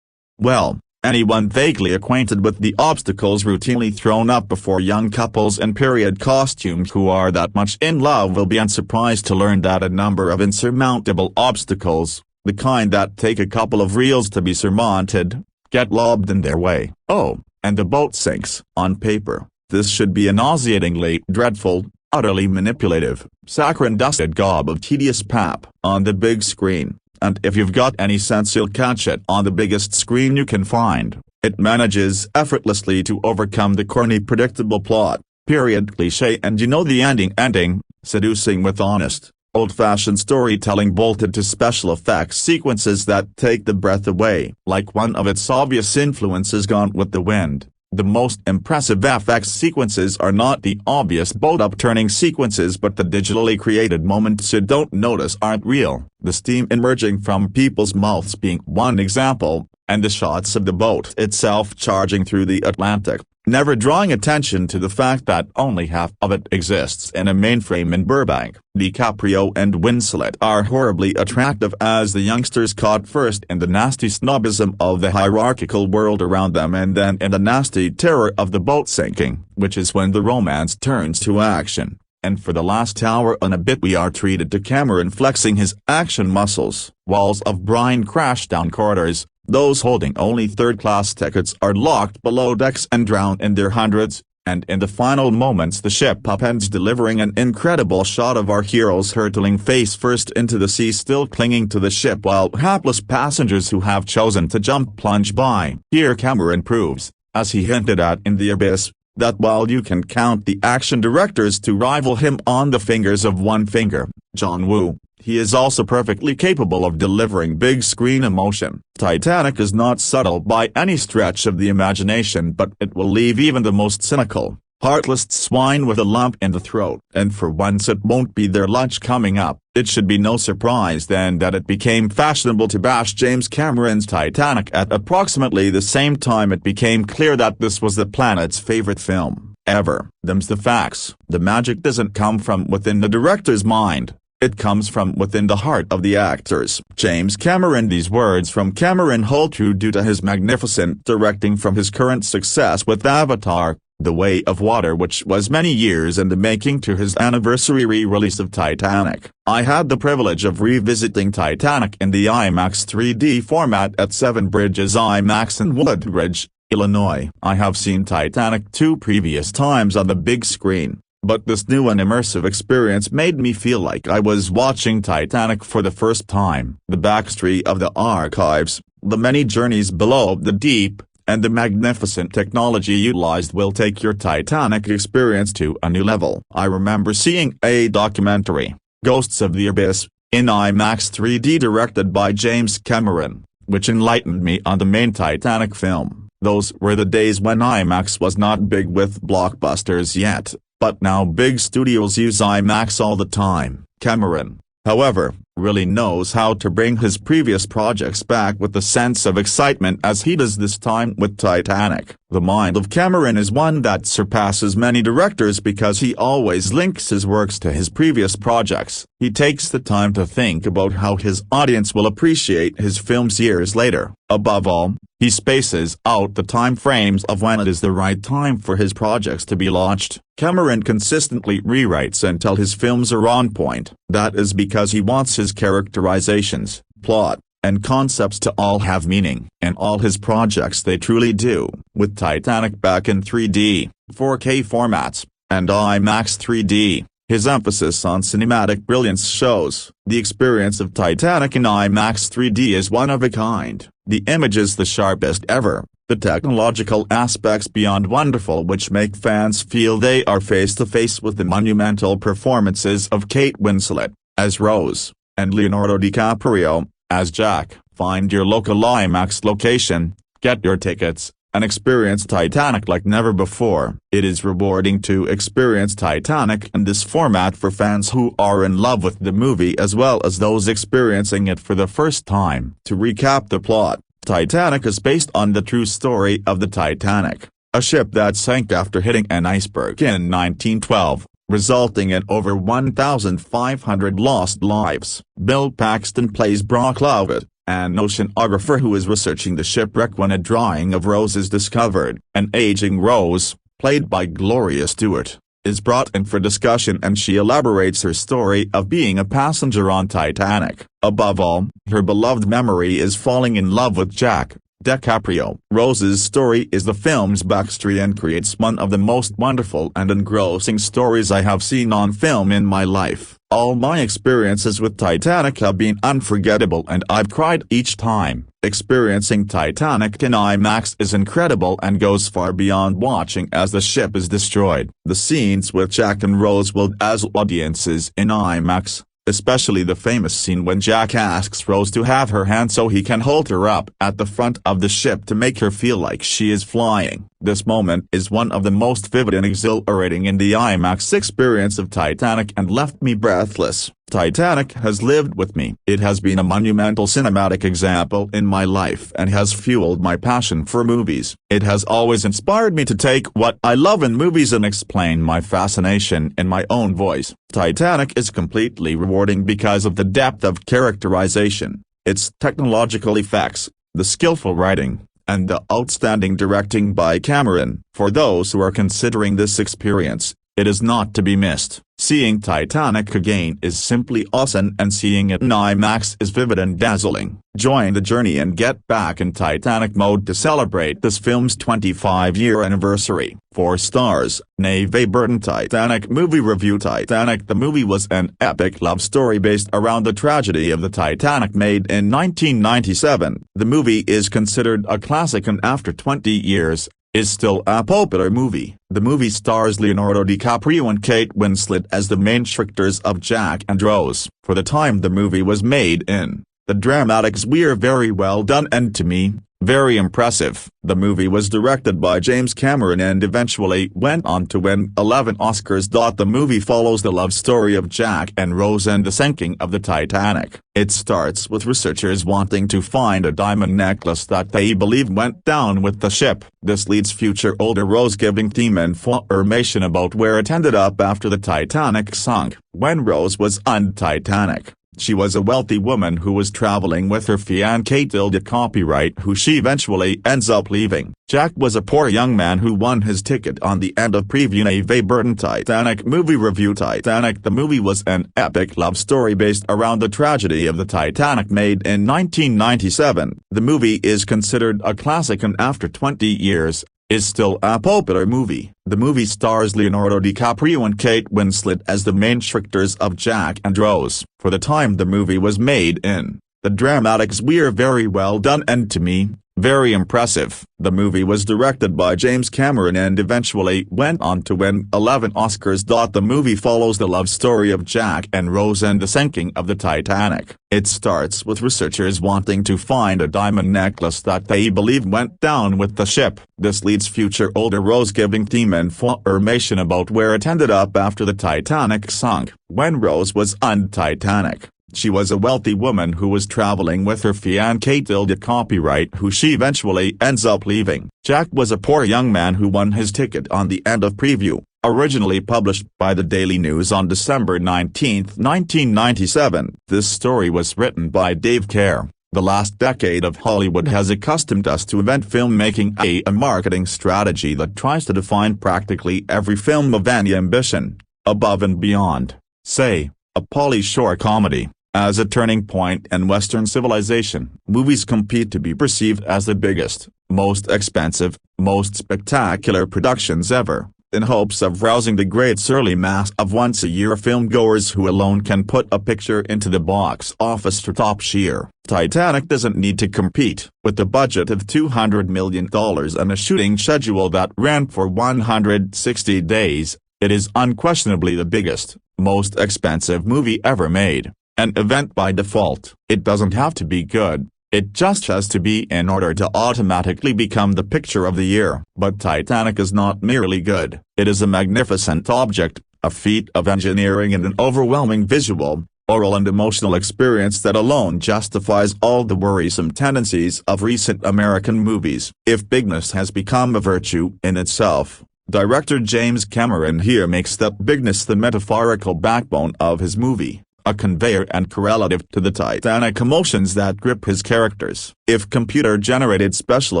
well, anyone vaguely acquainted with the obstacles routinely thrown up before young couples in period costumes who are that much in love will be unsurprised to learn that a number of insurmountable obstacles, the kind that take a couple of reels to be surmounted, get lobbed in their way. Oh, and the boat sinks. On paper, this should be a nauseatingly dreadful, utterly manipulative, saccharine-dusted gob of tedious pap. On the big screen, and if you've got any sense you'll catch it on the biggest screen you can find, it manages effortlessly to overcome the corny predictable plot, period cliché and the ending, seducing with honest, old-fashioned storytelling bolted to special effects sequences that take the breath away. Like one of its obvious influences Gone with the Wind, the most impressive FX sequences are not the obvious boat-upturning sequences but the digitally created moments you don't notice aren't real, the steam emerging from people's mouths being one example, and the shots of the boat itself charging through the Atlantic, never drawing attention to the fact that only half of it exists in a mainframe in Burbank. DiCaprio and Winslet are horribly attractive as the youngsters caught first in the nasty snobism of the hierarchical world around them and then in the nasty terror of the boat sinking, which is when the romance turns to action. And for the last hour and a bit we are treated to Cameron flexing his action muscles. Walls of brine crash down corridors. Those holding only third-class tickets are locked below decks and drown in their hundreds, and in the final moments the ship upends delivering an incredible shot of our heroes hurtling face-first into the sea still clinging to the ship while hapless passengers who have chosen to jump plunge by. Here Cameron proves, as he hinted at in The Abyss, that while you can count the action directors to rival him on the fingers of one finger, John Woo, he is also perfectly capable of delivering big-screen emotion. Titanic is not subtle by any stretch of the imagination but it will leave even the most cynical, heartless swine with a lump in the throat. And for once it won't be their lunch coming up. It should be no surprise then that it became fashionable to bash James Cameron's Titanic at approximately the same time it became clear that this was the planet's favorite film ever. Them's the facts. The magic doesn't come from within the director's mind. It comes from within the heart of the actors. James Cameron. These words from Cameron hold true due to his magnificent directing from his current success with Avatar, The Way of Water, which was many years in the making, to his anniversary re-release of Titanic. I had the privilege of revisiting Titanic in the IMAX 3D format at Seven Bridges IMAX in Woodridge, Illinois. I have seen Titanic 2 previous times on the big screen, but this new and immersive experience made me feel like I was watching Titanic for the first time. The backstory of the archives, the many journeys below the deep, and the magnificent technology utilized will take your Titanic experience to a new level. I remember seeing a documentary, Ghosts of the Abyss, in IMAX 3D directed by James Cameron, which enlightened me on the main Titanic film. Those were the days when IMAX was not big with blockbusters yet, but now big studios use IMAX all the time. Cameron, however, really knows how to bring his previous projects back with a sense of excitement as he does this time with Titanic. The mind of Cameron is one that surpasses many directors because he always links his works to his previous projects. He takes the time to think about how his audience will appreciate his films years later. Above all, he spaces out the time frames of when it is the right time for his projects to be launched. Cameron consistently rewrites until his films are on point. That is because he wants his characterizations, plot, and concepts to all have meaning. In all his projects they truly do. With Titanic back in 3D, 4K formats, and IMAX 3D, his emphasis on cinematic brilliance shows. The experience of Titanic in IMAX 3D is one of a kind. The image is the sharpest ever, the technological aspects beyond wonderful which make fans feel they are face to face with the monumental performances of Kate Winslet, as Rose, and Leonardo DiCaprio, as Jack. Find your local IMAX location, get your tickets, and experience Titanic like never before. It is rewarding to experience Titanic in this format for fans who are in love with the movie as well as those experiencing it for the first time. To recap the plot, Titanic is based on the true story of the Titanic, a ship that sank after hitting an iceberg in 1912, resulting in over 1,500 lost lives. Bill Paxton plays Brock Lovett, an oceanographer who is researching the shipwreck when a drawing of Rose is discovered. An aging Rose, played by Gloria Stewart, is brought in for discussion and she elaborates her story of being a passenger on Titanic. Above all, her beloved memory is falling in love with Jack DiCaprio. Rose's story is the film's backstory and creates one of the most wonderful and engrossing stories I have seen on film in my life. All my experiences with Titanic have been unforgettable and I've cried each time. Experiencing Titanic in IMAX is incredible and goes far beyond watching as the ship is destroyed. The scenes with Jack and Rose will dazzle audiences in IMAX, especially the famous scene when Jack asks Rose to have her hand so he can hold her up at the front of the ship to make her feel like she is flying. This moment is one of the most vivid and exhilarating in the IMAX experience of Titanic and left me breathless. Titanic has lived with me. It has been a monumental cinematic example in my life and has fueled my passion for movies. It has always inspired me to take what I love in movies and explain my fascination in my own voice. Titanic is completely rewarding because of the depth of characterization, its technological effects, the skillful writing, and the outstanding directing by Cameron. For those who are considering this experience, it is not to be missed. Seeing Titanic again is simply awesome and seeing it in IMAX is vivid and dazzling. Join the journey and get back in Titanic mode to celebrate this film's 25-year anniversary. 4 stars, Neve Burton. Titanic movie review. Titanic the movie was an epic love story based around the tragedy of the Titanic made in 1997. The movie is considered a classic and after 20 years, is still a popular movie. The movie stars Leonardo DiCaprio and Kate Winslet as the main characters of Jack and Rose. For the time the movie was made in, the dramatics were very well done and to me, very impressive. The movie was directed by James Cameron and eventually went on to win 11 Oscars. The movie follows the love story of Jack and Rose and the sinking of the Titanic. It starts with researchers wanting to find a diamond necklace that they believe went down with the ship. This leads future older Rose giving them information about where it ended up after the Titanic sunk. When Rose was on Titanic, she was a wealthy woman who was traveling with her fiancé DiCaprio, who she eventually ends up leaving. Jack was a poor young man who won his ticket on the end of preview. Neve Burton. Titanic movie review. Titanic the movie was an epic love story based around the tragedy of the Titanic made in 1997. The movie is considered a classic and after 20 years, is still a popular movie. The movie stars Leonardo DiCaprio and Kate Winslet as the main characters of Jack and Rose. For the time the movie was made in, the dramatics were very well done and to me, very impressive. The movie was directed by James Cameron and eventually went on to win 11 Oscars. The movie follows the love story of Jack and Rose and the sinking of the Titanic. It starts with researchers wanting to find a diamond necklace that they believe went down with the ship. This leads future older Rose giving them information about where it ended up after the Titanic sunk. When Rose was on Titanic, she was a wealthy woman who was traveling with her fiancé DiCaprio, who she eventually ends up leaving. Jack was a poor young man who won his ticket on the end of preview. Originally published by the Daily News on December 19, 1997, this story was written by Dave Kerr. The last decade of Hollywood has accustomed us to event filmmaking, a marketing strategy that tries to define practically every film of any ambition, above and beyond, say, a Pauly Shore comedy. As a turning point in Western civilization, movies compete to be perceived as the biggest, most expensive, most spectacular productions ever, in hopes of rousing the great surly mass of once-a-year filmgoers who alone can put a picture into the box office for top tier. Titanic doesn't need to compete. With a budget of $200 million and a shooting schedule that ran for 160 days, it is unquestionably the biggest, most expensive movie ever made. An event by default. It doesn't have to be good, It just has to be in order to automatically become the picture of the year. But Titanic is not merely good. It is a magnificent object, a feat of engineering and an overwhelming visual, oral and emotional experience that alone justifies all the worrisome tendencies of recent American movies. If bigness has become a virtue in itself, director James Cameron here makes that bigness the metaphorical backbone of his movie, a conveyor and correlative to the Titanic emotions that grip his characters. If computer-generated special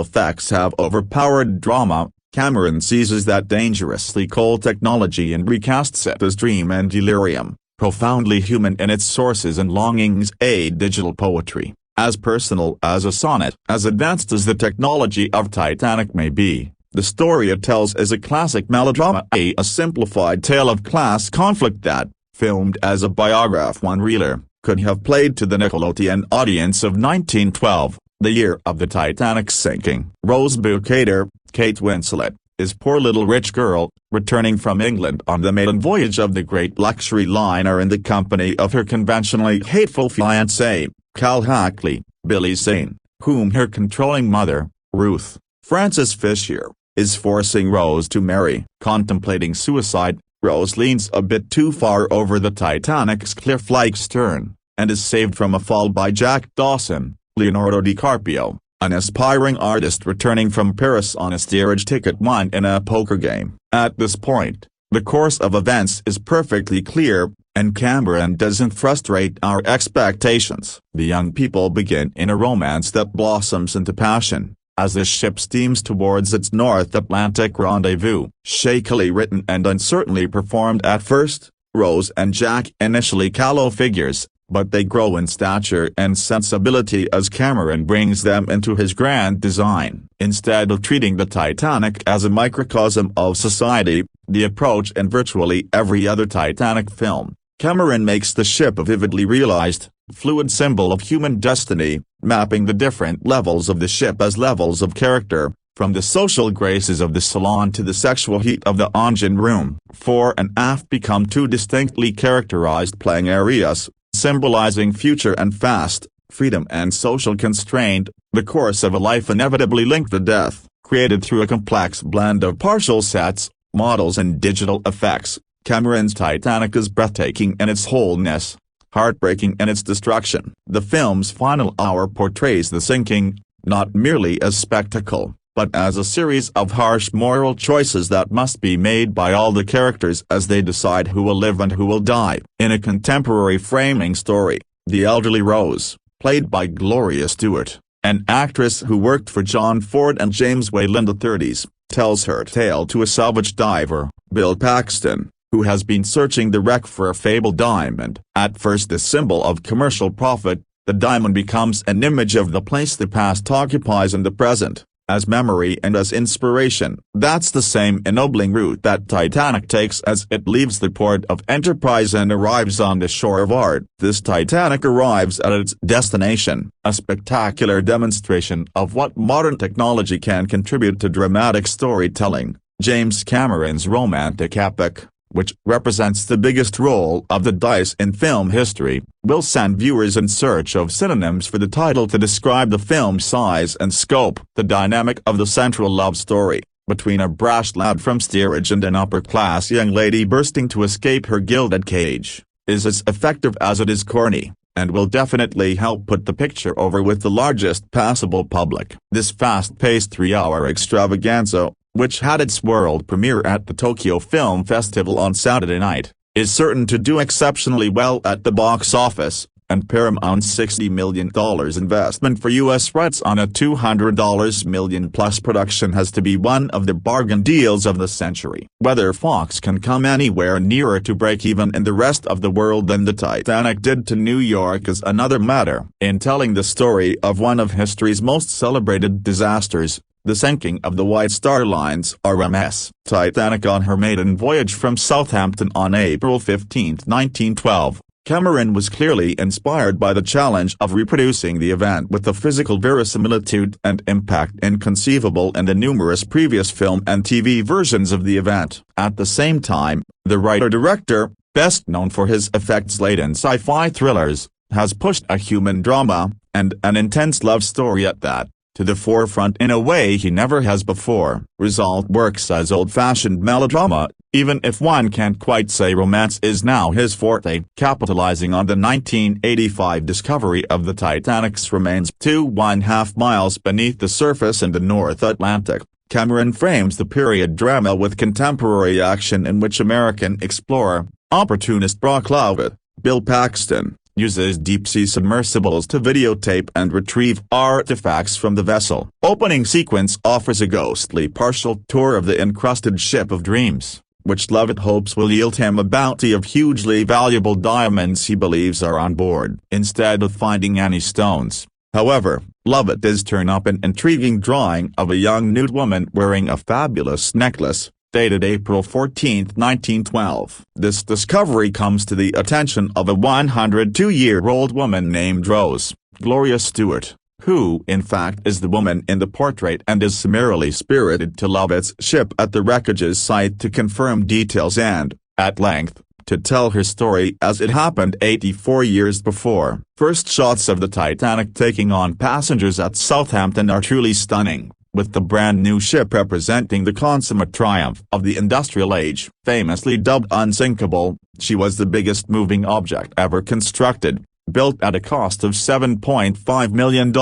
effects have overpowered drama, Cameron seizes that dangerously cold technology and recasts it as dream and delirium, profoundly human in its sources and longings, a digital poetry, as personal as a sonnet. As advanced as the technology of Titanic may be, the story it tells is a classic melodrama, a simplified tale of class conflict that, filmed as a biograph one-reeler, could have played to the Nickelodeon audience of 1912, the year of the Titanic's sinking. Rose Bukater, Kate Winslet, is poor little rich girl, returning from England on the maiden voyage of the great luxury liner in the company of her conventionally hateful fiancé, Cal Hackley, Billy Zane, whom her controlling mother, Ruth Frances Fisher, is forcing Rose to marry. Contemplating suicide, Rose leans a bit too far over the Titanic's cliff-like stern, and is saved from a fall by Jack Dawson, Leonardo DiCaprio, an aspiring artist returning from Paris on a steerage ticket won in a poker game. At this point, the course of events is perfectly clear, and Cameron doesn't frustrate our expectations. The young people begin in a romance that blossoms into passion, as the ship steams towards its North Atlantic rendezvous. Shakily written and uncertainly performed at first, Rose and Jack initially callow figures, but they grow in stature and sensibility as Cameron brings them into his grand design. Instead of treating the Titanic as a microcosm of society, the approach in virtually every other Titanic film, Cameron makes the ship a vividly realized, fluid symbol of human destiny, mapping the different levels of the ship as levels of character, from the social graces of the salon to the sexual heat of the engine room. Fore and aft become two distinctly characterized playing areas, symbolizing future and past, freedom and social constraint, the course of a life inevitably linked to death, created through a complex blend of partial sets, models and digital effects. Cameron's Titanic is breathtaking in its wholeness, heartbreaking in its destruction. The film's final hour portrays the sinking, not merely as spectacle, but as a series of harsh moral choices that must be made by all the characters as they decide who will live and who will die. In a contemporary framing story, the elderly Rose, played by Gloria Stewart, an actress who worked for John Ford and James Whale in the 30s, tells her tale to a salvage diver, Bill Paxton, who has been searching the wreck for a fabled diamond. At first a symbol of commercial profit, the diamond becomes an image of the place the past occupies in the present, as memory and as inspiration. That's the same ennobling route that Titanic takes as it leaves the port of Enterprise and arrives on the shore of art. This Titanic arrives at its destination, a spectacular demonstration of what modern technology can contribute to dramatic storytelling. James Cameron's romantic epic, which represents the biggest roll of the dice in film history, will send viewers in search of synonyms for the title to describe the film's size and scope. The dynamic of the central love story, between a brash lad from steerage and an upper-class young lady bursting to escape her gilded cage, is as effective as it is corny, and will definitely help put the picture over with the largest passable public. This fast-paced 3-hour extravaganza, which had its world premiere at the Tokyo Film Festival on Saturday night, is certain to do exceptionally well at the box office, and Paramount's $60 million investment for U.S. rights on a $200 million-plus production has to be one of the bargain deals of the century. Whether Fox can come anywhere nearer to break even in the rest of the world than the Titanic did to New York is another matter. In telling the story of one of history's most celebrated disasters, the sinking of the White Star Line's RMS Titanic on her maiden voyage from Southampton on April 15, 1912, Cameron was clearly inspired by the challenge of reproducing the event with the physical verisimilitude and impact inconceivable in the numerous previous film and TV versions of the event. At the same time, the writer-director, best known for his effects-laden sci-fi thrillers, has pushed a human drama, and an intense love story at that, to the forefront in a way he never has before. Result works as old-fashioned melodrama, even if one can't quite say romance is now his forte. Capitalizing on the 1985 discovery of the Titanic's remains 2.5 miles beneath the surface in the North Atlantic, Cameron frames the period drama with contemporary action in which American explorer, opportunist Brock Lovett, Bill Paxton, uses deep-sea submersibles to videotape and retrieve artifacts from the vessel. Opening sequence offers a ghostly partial tour of the encrusted ship of dreams, which Lovett hopes will yield him a bounty of hugely valuable diamonds he believes are on board. Instead of finding any stones, however, Lovett does turn up an intriguing drawing of a young nude woman wearing a fabulous necklace, dated April 14, 1912. This discovery comes to the attention of a 102-year-old woman named Rose, Gloria Stewart, who in fact is the woman in the portrait and is summarily spirited to Lovett's ship at the wreckage's site to confirm details and, at length, to tell her story as it happened 84 years before. First shots of the Titanic taking on passengers at Southampton are truly stunning, with the brand-new ship representing the consummate triumph of the industrial age. Famously dubbed unsinkable, she was the biggest moving object ever constructed, built at a cost of $7.5 million.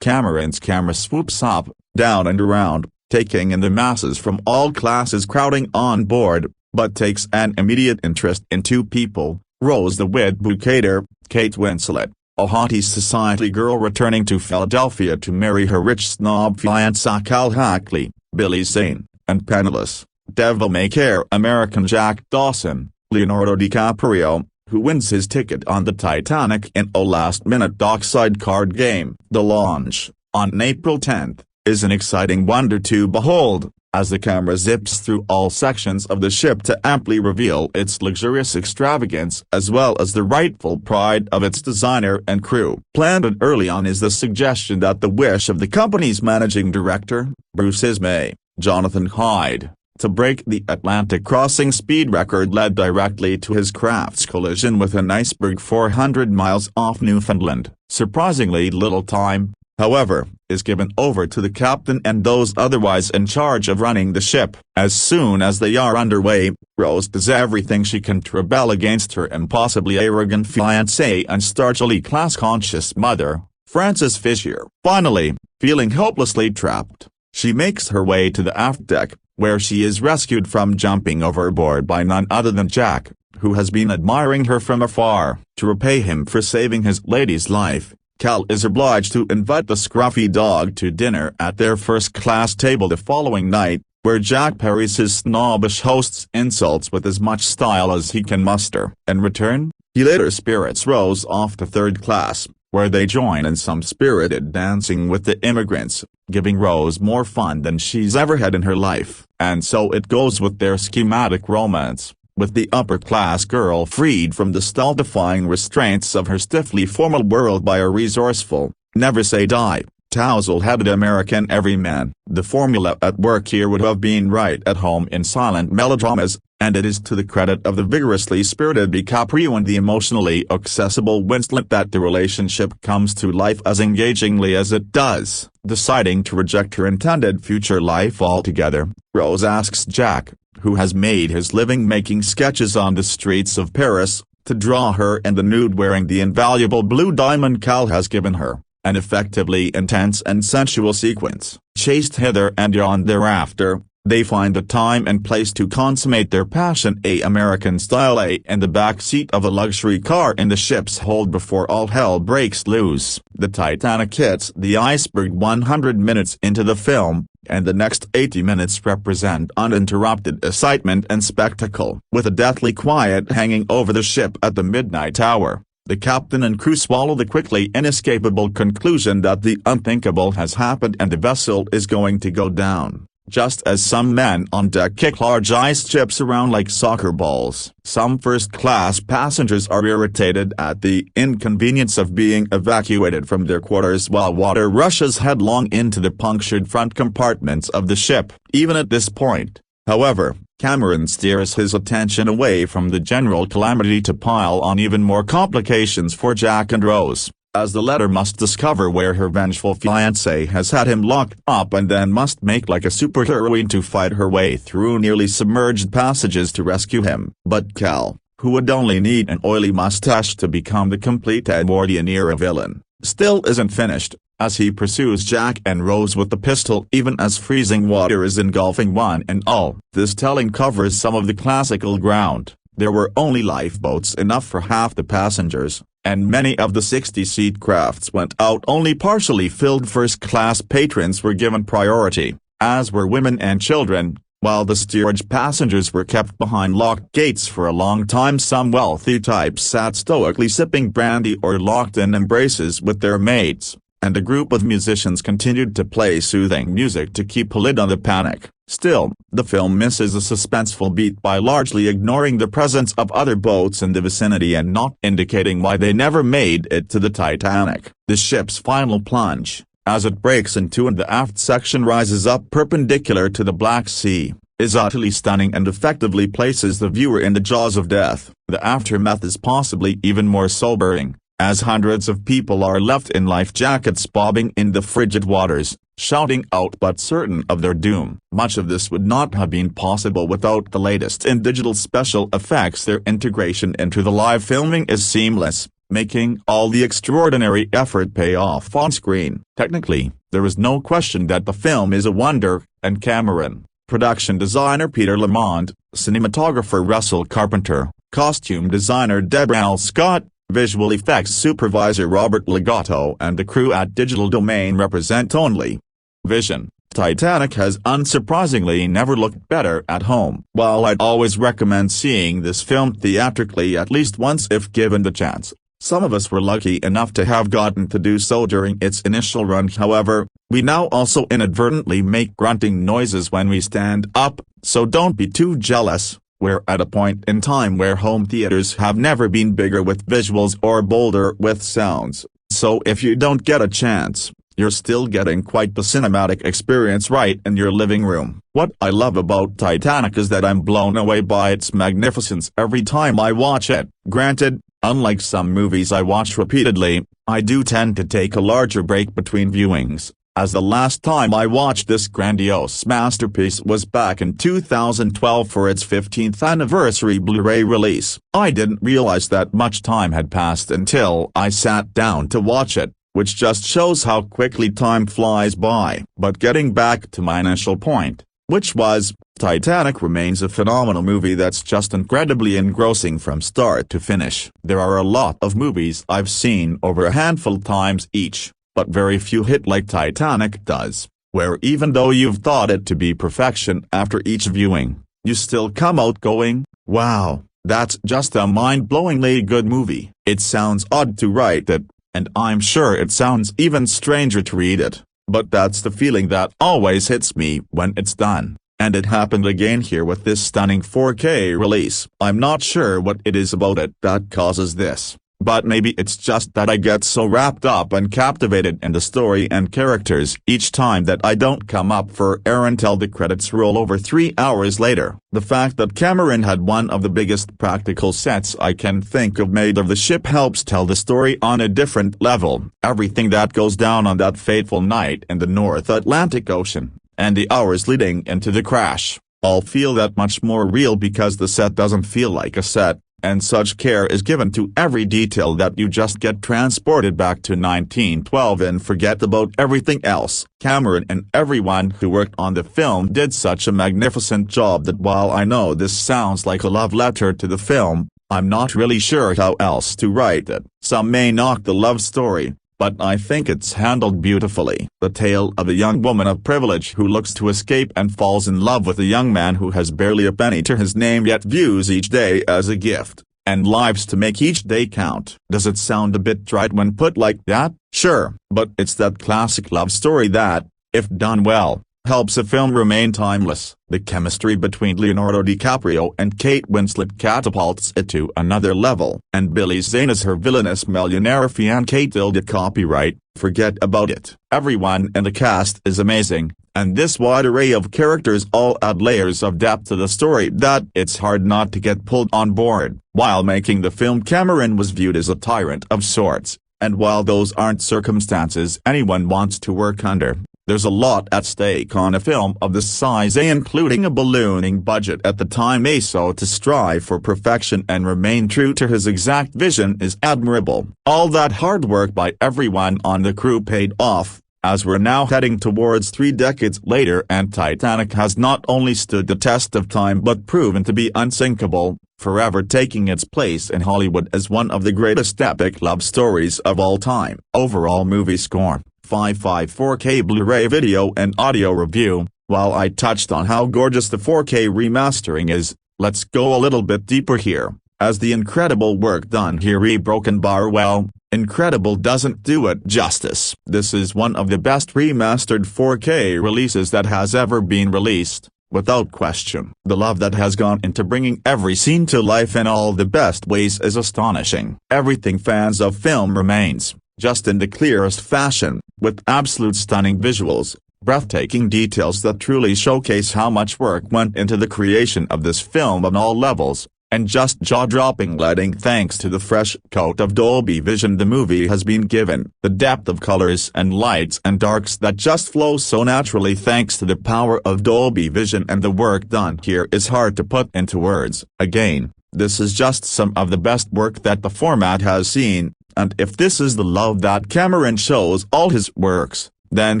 Cameron's camera swoops up, down and around, taking in the masses from all classes crowding on board, but takes an immediate interest in two people, Rose the wit-bouqueter, Kate Winslet, a haughty society girl returning to Philadelphia to marry her rich snob fiancé Cal Hackley, Billy Zane, and penniless, devil-may-care American Jack Dawson, Leonardo DiCaprio, who wins his ticket on the Titanic in a last-minute dockside card game. The launch, on April 10, is an exciting wonder to behold, as the camera zips through all sections of the ship to amply reveal its luxurious extravagance as well as the rightful pride of its designer and crew. Planted early on is the suggestion that the wish of the company's managing director, Bruce Ismay, Jonathan Hyde, to break the Atlantic crossing speed record led directly to his craft's collision with an iceberg 400 miles off Newfoundland. Surprisingly little time, however, is given over to the captain and those otherwise in charge of running the ship. As soon as they are underway, Rose does everything she can to rebel against her impossibly arrogant fiancé and starchily class-conscious mother, Frances Fisher. Finally, feeling hopelessly trapped, she makes her way to the aft deck, where she is rescued from jumping overboard by none other than Jack, who has been admiring her from afar. To repay him for saving his lady's life, Cal is obliged to invite the scruffy dog to dinner at their first-class table the following night, where Jack parries his snobbish host's insults with as much style as he can muster. In return, he later spirits Rose off to third class, where they join in some spirited dancing with the immigrants, giving Rose more fun than she's ever had in her life. And so it goes with their schematic romance, with the upper-class girl freed from the stultifying restraints of her stiffly formal world by a resourceful, never-say-die, tousle-headed American everyman. The formula at work here would have been right at home in silent melodramas, and it is to the credit of the vigorously spirited DiCaprio and the emotionally accessible Winslet that the relationship comes to life as engagingly as it does. Deciding to reject her intended future life altogether, Rose asks Jack, who has made his living making sketches on the streets of Paris, to draw her in the nude wearing the invaluable blue diamond Cal has given her, an effectively intense and sensual sequence. Chased hither and yon thereafter, they find the time and place to consummate their passion American style in the back seat of a luxury car in the ship's hold before all hell breaks loose. The Titanic hits the iceberg 100 minutes into the film, and the next 80 minutes represent uninterrupted excitement and spectacle. With a deathly quiet hanging over the ship at the midnight hour, the captain and crew swallow the quickly inescapable conclusion that the unthinkable has happened and the vessel is going to go down. Just as some men on deck kick large ice chips around like soccer balls, some first-class passengers are irritated at the inconvenience of being evacuated from their quarters while water rushes headlong into the punctured front compartments of the ship. Even at this point, however, Cameron steers his attention away from the general calamity to pile on even more complications for Jack and Rose, as the latter must discover where her vengeful fiancé has had him locked up and then must make like a superheroine to fight her way through nearly submerged passages to rescue him. But Cal, who would only need an oily mustache to become the complete Edwardian-era villain, still isn't finished, as he pursues Jack and Rose with the pistol even as freezing water is engulfing one and all. This telling covers some of the classical ground. There were only lifeboats enough for half the passengers, and many of the 60-seat crafts went out only partially filled. First-class patrons were given priority, as were women and children, while the steerage passengers were kept behind locked gates for a long time. Some wealthy types sat stoically sipping brandy or locked in embraces with their mates, and a group of musicians continued to play soothing music to keep a lid on the panic. Still, the film misses a suspenseful beat by largely ignoring the presence of other boats in the vicinity and not indicating why they never made it to the Titanic. The ship's final plunge, as it breaks into and the aft section rises up perpendicular to the Black Sea, is utterly stunning and effectively places the viewer in the jaws of death. The aftermath is possibly even more sobering, as hundreds of people are left in life jackets bobbing in the frigid waters, shouting out but certain of their doom. Much of this would not have been possible without the latest in digital special effects. Their integration into the live filming is seamless, making all the extraordinary effort pay off on screen. Technically, there is no question that the film is a wonder, and Cameron, production designer Peter Lamond, cinematographer Russell Carpenter, costume designer Deborah L. Scott, visual effects supervisor Robert Legato and the crew at Digital Domain represent only vision. Titanic has unsurprisingly never looked better at home. While I'd always recommend seeing this film theatrically at least once if given the chance, some of us were lucky enough to have gotten to do so during its initial run. However, we now also inadvertently make grunting noises when we stand up, so don't be too jealous. We're at a point in time where home theaters have never been bigger with visuals or bolder with sounds, so if you don't get a chance, you're still getting quite the cinematic experience right in your living room. What I love about Titanic is that I'm blown away by its magnificence every time I watch it. Granted, unlike some movies I watch repeatedly, I do tend to take a larger break between viewings, as the last time I watched this grandiose masterpiece was back in 2012 for its 15th anniversary Blu-ray release. I didn't realize that much time had passed until I sat down to watch it, which just shows how quickly time flies by. But getting back to my initial point, which was, Titanic remains a phenomenal movie that's just incredibly engrossing from start to finish. There are a lot of movies I've seen over a handful times each, but very few hit like Titanic does, where even though you've thought it to be perfection after each viewing, you still come out going, wow, that's just a mind-blowingly good movie. It sounds odd to write it, and I'm sure it sounds even stranger to read it, but that's the feeling that always hits me when it's done, and it happened again here with this stunning 4K release. I'm not sure what it is about it that causes this, but maybe it's just that I get so wrapped up and captivated in the story and characters each time that I don't come up for air until the credits roll over 3 hours later. The fact that Cameron had one of the biggest practical sets I can think of made of the ship helps tell the story on a different level. Everything that goes down on that fateful night in the North Atlantic Ocean, and the hours leading into the crash, all feel that much more real because the set doesn't feel like a set, and such care is given to every detail that you just get transported back to 1912 and forget about everything else. Cameron and everyone who worked on the film did such a magnificent job that while I know this sounds like a love letter to the film, I'm not really sure how else to write it. Some may knock the love story, but I think it's handled beautifully. The tale of a young woman of privilege who looks to escape and falls in love with a young man who has barely a penny to his name yet views each day as a gift, and lives to make each day count. Does it sound a bit trite when put like that? Sure, but it's that classic love story that, if done well, helps a film remain timeless. The chemistry between Leonardo DiCaprio and Kate Winslet catapults it to another level. And Billy Zane as her villainous millionaire fiancé. Copyright, forget about it. Everyone in the cast is amazing, and this wide array of characters all add layers of depth to the story that it's hard not to get pulled on board. While making the film, Cameron was viewed as a tyrant of sorts, and while those aren't circumstances anyone wants to work under, there's a lot at stake on a film of this size, including a ballooning budget at the time. So to strive for perfection and remain true to his exact vision is admirable. All that hard work by everyone on the crew paid off, as we're now heading towards 3 decades later, and Titanic has not only stood the test of time but proven to be unsinkable, forever taking its place in Hollywood as one of the greatest epic love stories of all time. Overall movie score, 5.5 4K Blu-ray video and audio review. While I touched on how gorgeous the 4K remastering is, let's go a little bit deeper here, as the incredible work done here. Well, incredible doesn't do it justice. This is one of the best remastered 4K releases that has ever been released, without question. The love that has gone into bringing every scene to life in all the best ways is astonishing. Everything fans of film remains, just in the clearest fashion, with absolute stunning visuals, breathtaking details that truly showcase how much work went into the creation of this film on all levels, and just jaw-dropping lighting thanks to the fresh coat of Dolby Vision the movie has been given. The depth of colors and lights and darks that just flow so naturally thanks to the power of Dolby Vision, and the work done here is hard to put into words. Again, this is just some of the best work that the format has seen, and if this is the love that Cameron shows all his works, then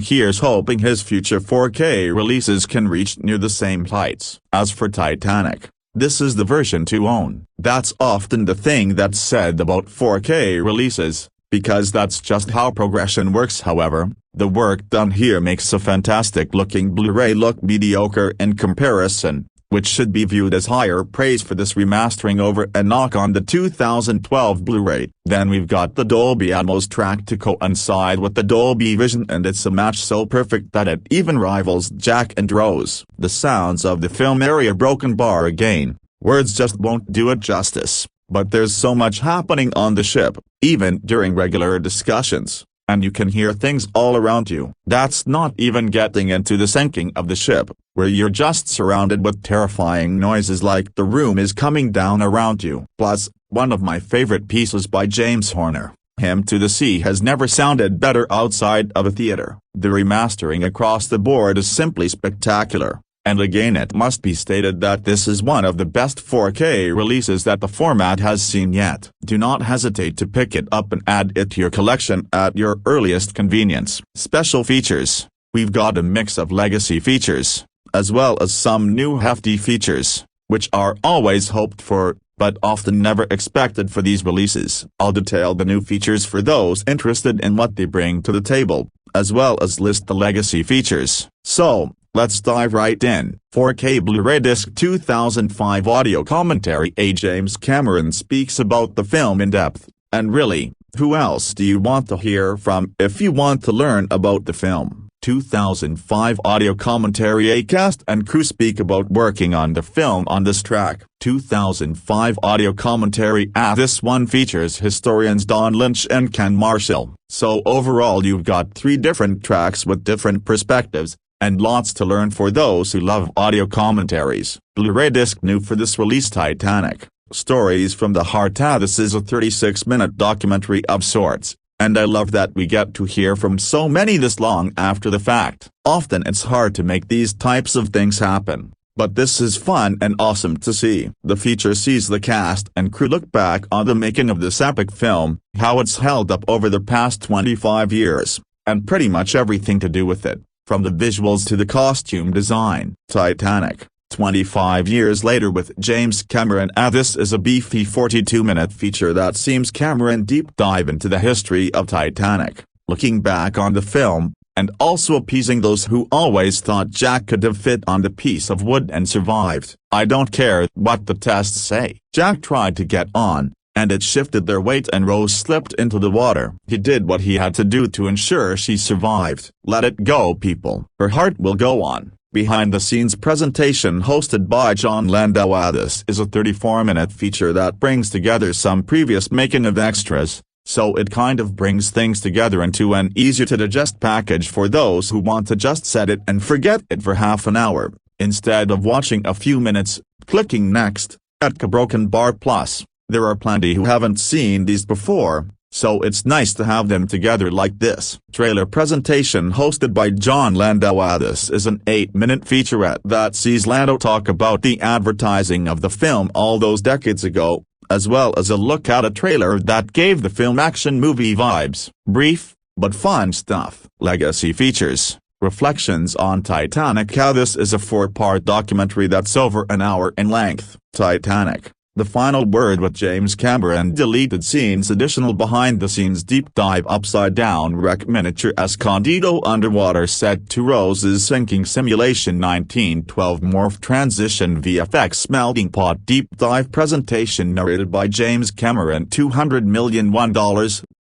here's hoping his future 4K releases can reach near the same heights. As for Titanic, this is the version to own. That's often the thing that's said about 4K releases, because that's just how progression works. However, the work done here makes a fantastic looking Blu-ray look mediocre in comparison, which should be viewed as higher praise for this remastering over a knock on the 2012 Blu-ray. Then we've got the Dolby Atmos track to coincide with the Dolby Vision, and it's a match so perfect that it even rivals Jack and Rose. The sounds of the film area broken bar again, words just won't do it justice, but there's so much happening on the ship, even during regular discussions, and you can hear things all around you. That's not even getting into the sinking of the ship, where you're just surrounded with terrifying noises like the room is coming down around you. Plus, one of my favorite pieces by James Horner, Hymn to the Sea, has never sounded better outside of a theater. The remastering across the board is simply spectacular, and again it must be stated that this is one of the best 4K releases that the format has seen yet. Do not hesitate to pick it up and add it to your collection at your earliest convenience. Special features. We've got a mix of legacy features, as well as some new hefty features, which are always hoped for, but often never expected for these releases. I'll detail the new features for those interested in what they bring to the table, as well as list the legacy features. So, let's dive right in. 4K Blu-ray Disc 2005 Audio Commentary. James Cameron speaks about the film in depth, and really, who else do you want to hear from if you want to learn about the film? 2005 Audio Commentary. A cast and crew speak about working on the film on this track. 2005 Audio Commentary. This one features historians Don Lynch and Ken Marshall. So overall you've got 3 different tracks with different perspectives, and lots to learn for those who love audio commentaries. Blu-ray disc. New for this release: Titanic, Stories from the Heart. This is a 36-minute documentary of sorts, and I love that we get to hear from so many this long after the fact. Often it's hard to make these types of things happen, but this is fun and awesome to see. The feature sees the cast and crew look back on the making of this epic film, how it's held up over the past 25 years, and pretty much everything to do with it, from the visuals to the costume design. Titanic, 25 years later with James Cameron. This is a beefy 42-minute feature that seems Cameron deep dive into the history of Titanic, looking back on the film, and also appeasing those who always thought Jack could have fit on the piece of wood and survived. I don't care what the tests say. Jack tried to get on, and it shifted their weight and Rose slipped into the water. He did what he had to do to ensure she survived. Let it go, people. Her heart will go on. Behind-the-scenes presentation hosted by John Landau. This is a 34-minute feature that brings together some previous making of extras, so it kind of brings things together into an easier-to-digest package for those who want to just set it and forget it for half an hour, instead of watching a few minutes, clicking next. At Broken Bar Plus, there are plenty who haven't seen these before, so it's nice to have them together like this. Trailer presentation hosted by John Landau. This is an 8-minute featurette that sees Landau talk about the advertising of the film all those decades ago, as well as a look at a trailer that gave the film action movie vibes. Brief, but fun stuff. Legacy features reflections on Titanic. This is a 4-part documentary that's over an hour in length. Titanic, The Final Word with James Cameron. Deleted scenes. Additional behind-the-scenes deep dive. Upside-down wreck miniature Escondido underwater set to Rose's sinking simulation. 1912 morph transition VFX melting pot deep dive presentation narrated by James Cameron. $200 million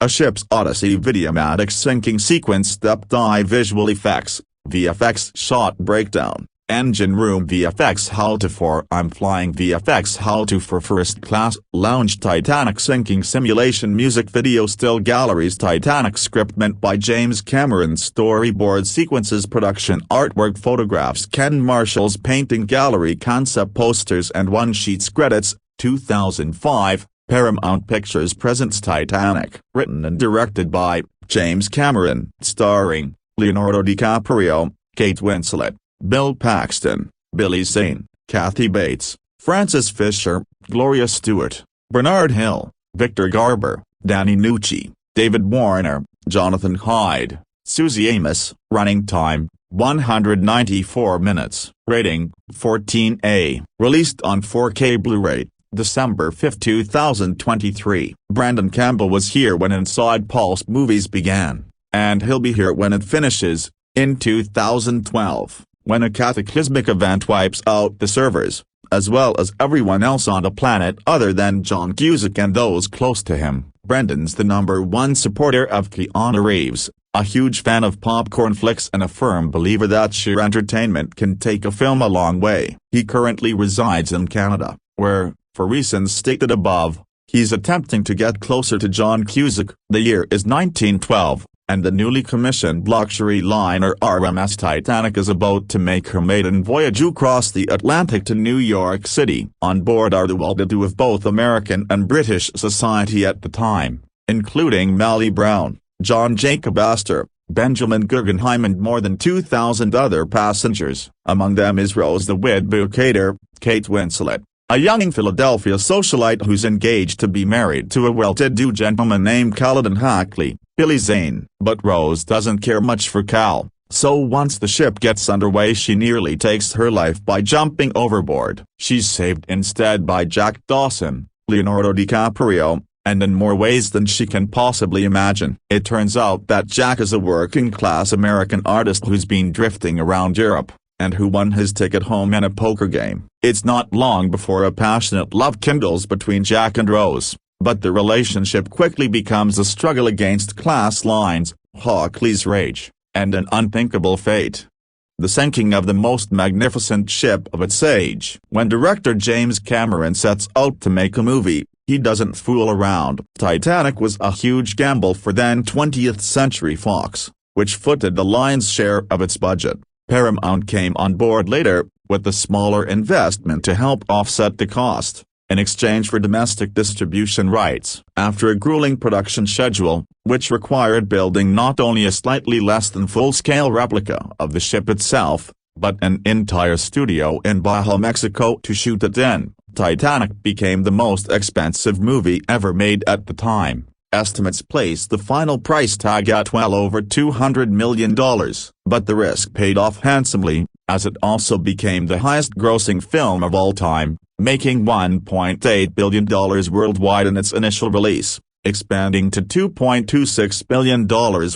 A Ship's Odyssey Videomatic sinking sequence step dive. Visual effects, VFX shot breakdown. Engine room VFX how to for I'm flying VFX how to for first class lounge. Titanic sinking simulation music video still galleries. Titanic script meant by James Cameron. Storyboard sequences. Production artwork. Photographs. Ken Marshall's painting gallery. Concept posters and one-sheets. Credits. 2005, Paramount Pictures presents Titanic. Written and directed by James Cameron. Starring Leonardo DiCaprio, Kate Winslet, Bill Paxton, Billy Zane, Kathy Bates, Frances Fisher, Gloria Stewart, Bernard Hill, Victor Garber, Danny Nucci, David Warner, Jonathan Hyde, Susie Amos. Running time, 194 minutes. Rating, 14A. Released on 4K Blu-ray, December 5, 2023. Brandon Campbell was here when Inside Pulse Movies began, and he'll be here when it finishes, in 2012. When a cataclysmic event wipes out the servers, as well as everyone else on the planet other than John Cusack and those close to him. Brendan's the #1 supporter of Keanu Reeves, a huge fan of popcorn flicks and a firm believer that sheer entertainment can take a film a long way. He currently resides in Canada, where, for reasons stated above, he's attempting to get closer to John Cusack. The year is 1912. And the newly commissioned luxury liner RMS Titanic is about to make her maiden voyage across the Atlantic to New York City. On board are the well-to-do of both American and British society at the time, including Melly Brown, John Jacob Astor, Benjamin Guggenheim and more than 2,000 other passengers. Among them is Rose the Widbucator, Kate Winslet, a young Philadelphia socialite who's engaged to be married to a well-to-do gentleman named Caledon Hackley, Billy Zane. But Rose doesn't care much for Cal, so once the ship gets underway she nearly takes her life by jumping overboard. She's saved instead by Jack Dawson, Leonardo DiCaprio, and in more ways than she can possibly imagine. It turns out that Jack is a working-class American artist who's been drifting around Europe, and who won his ticket home in a poker game. It's not long before a passionate love kindles between Jack and Rose, but the relationship quickly becomes a struggle against class lines, Hockley's rage, and an unthinkable fate. The sinking of the most magnificent ship of its age. When director James Cameron sets out to make a movie, he doesn't fool around. Titanic was a huge gamble for then 20th Century Fox, which footed the lion's share of its budget. Paramount came on board later, with a smaller investment to help offset the cost, in exchange for domestic distribution rights. After a grueling production schedule, which required building not only a slightly less than full-scale replica of the ship itself, but an entire studio in Baja, Mexico to shoot it in, Titanic became the most expensive movie ever made at the time. Estimates placed the final price tag at well over $200 million, but the risk paid off handsomely, as it also became the highest-grossing film of all time, making $1.8 billion worldwide in its initial release, expanding to $2.26 billion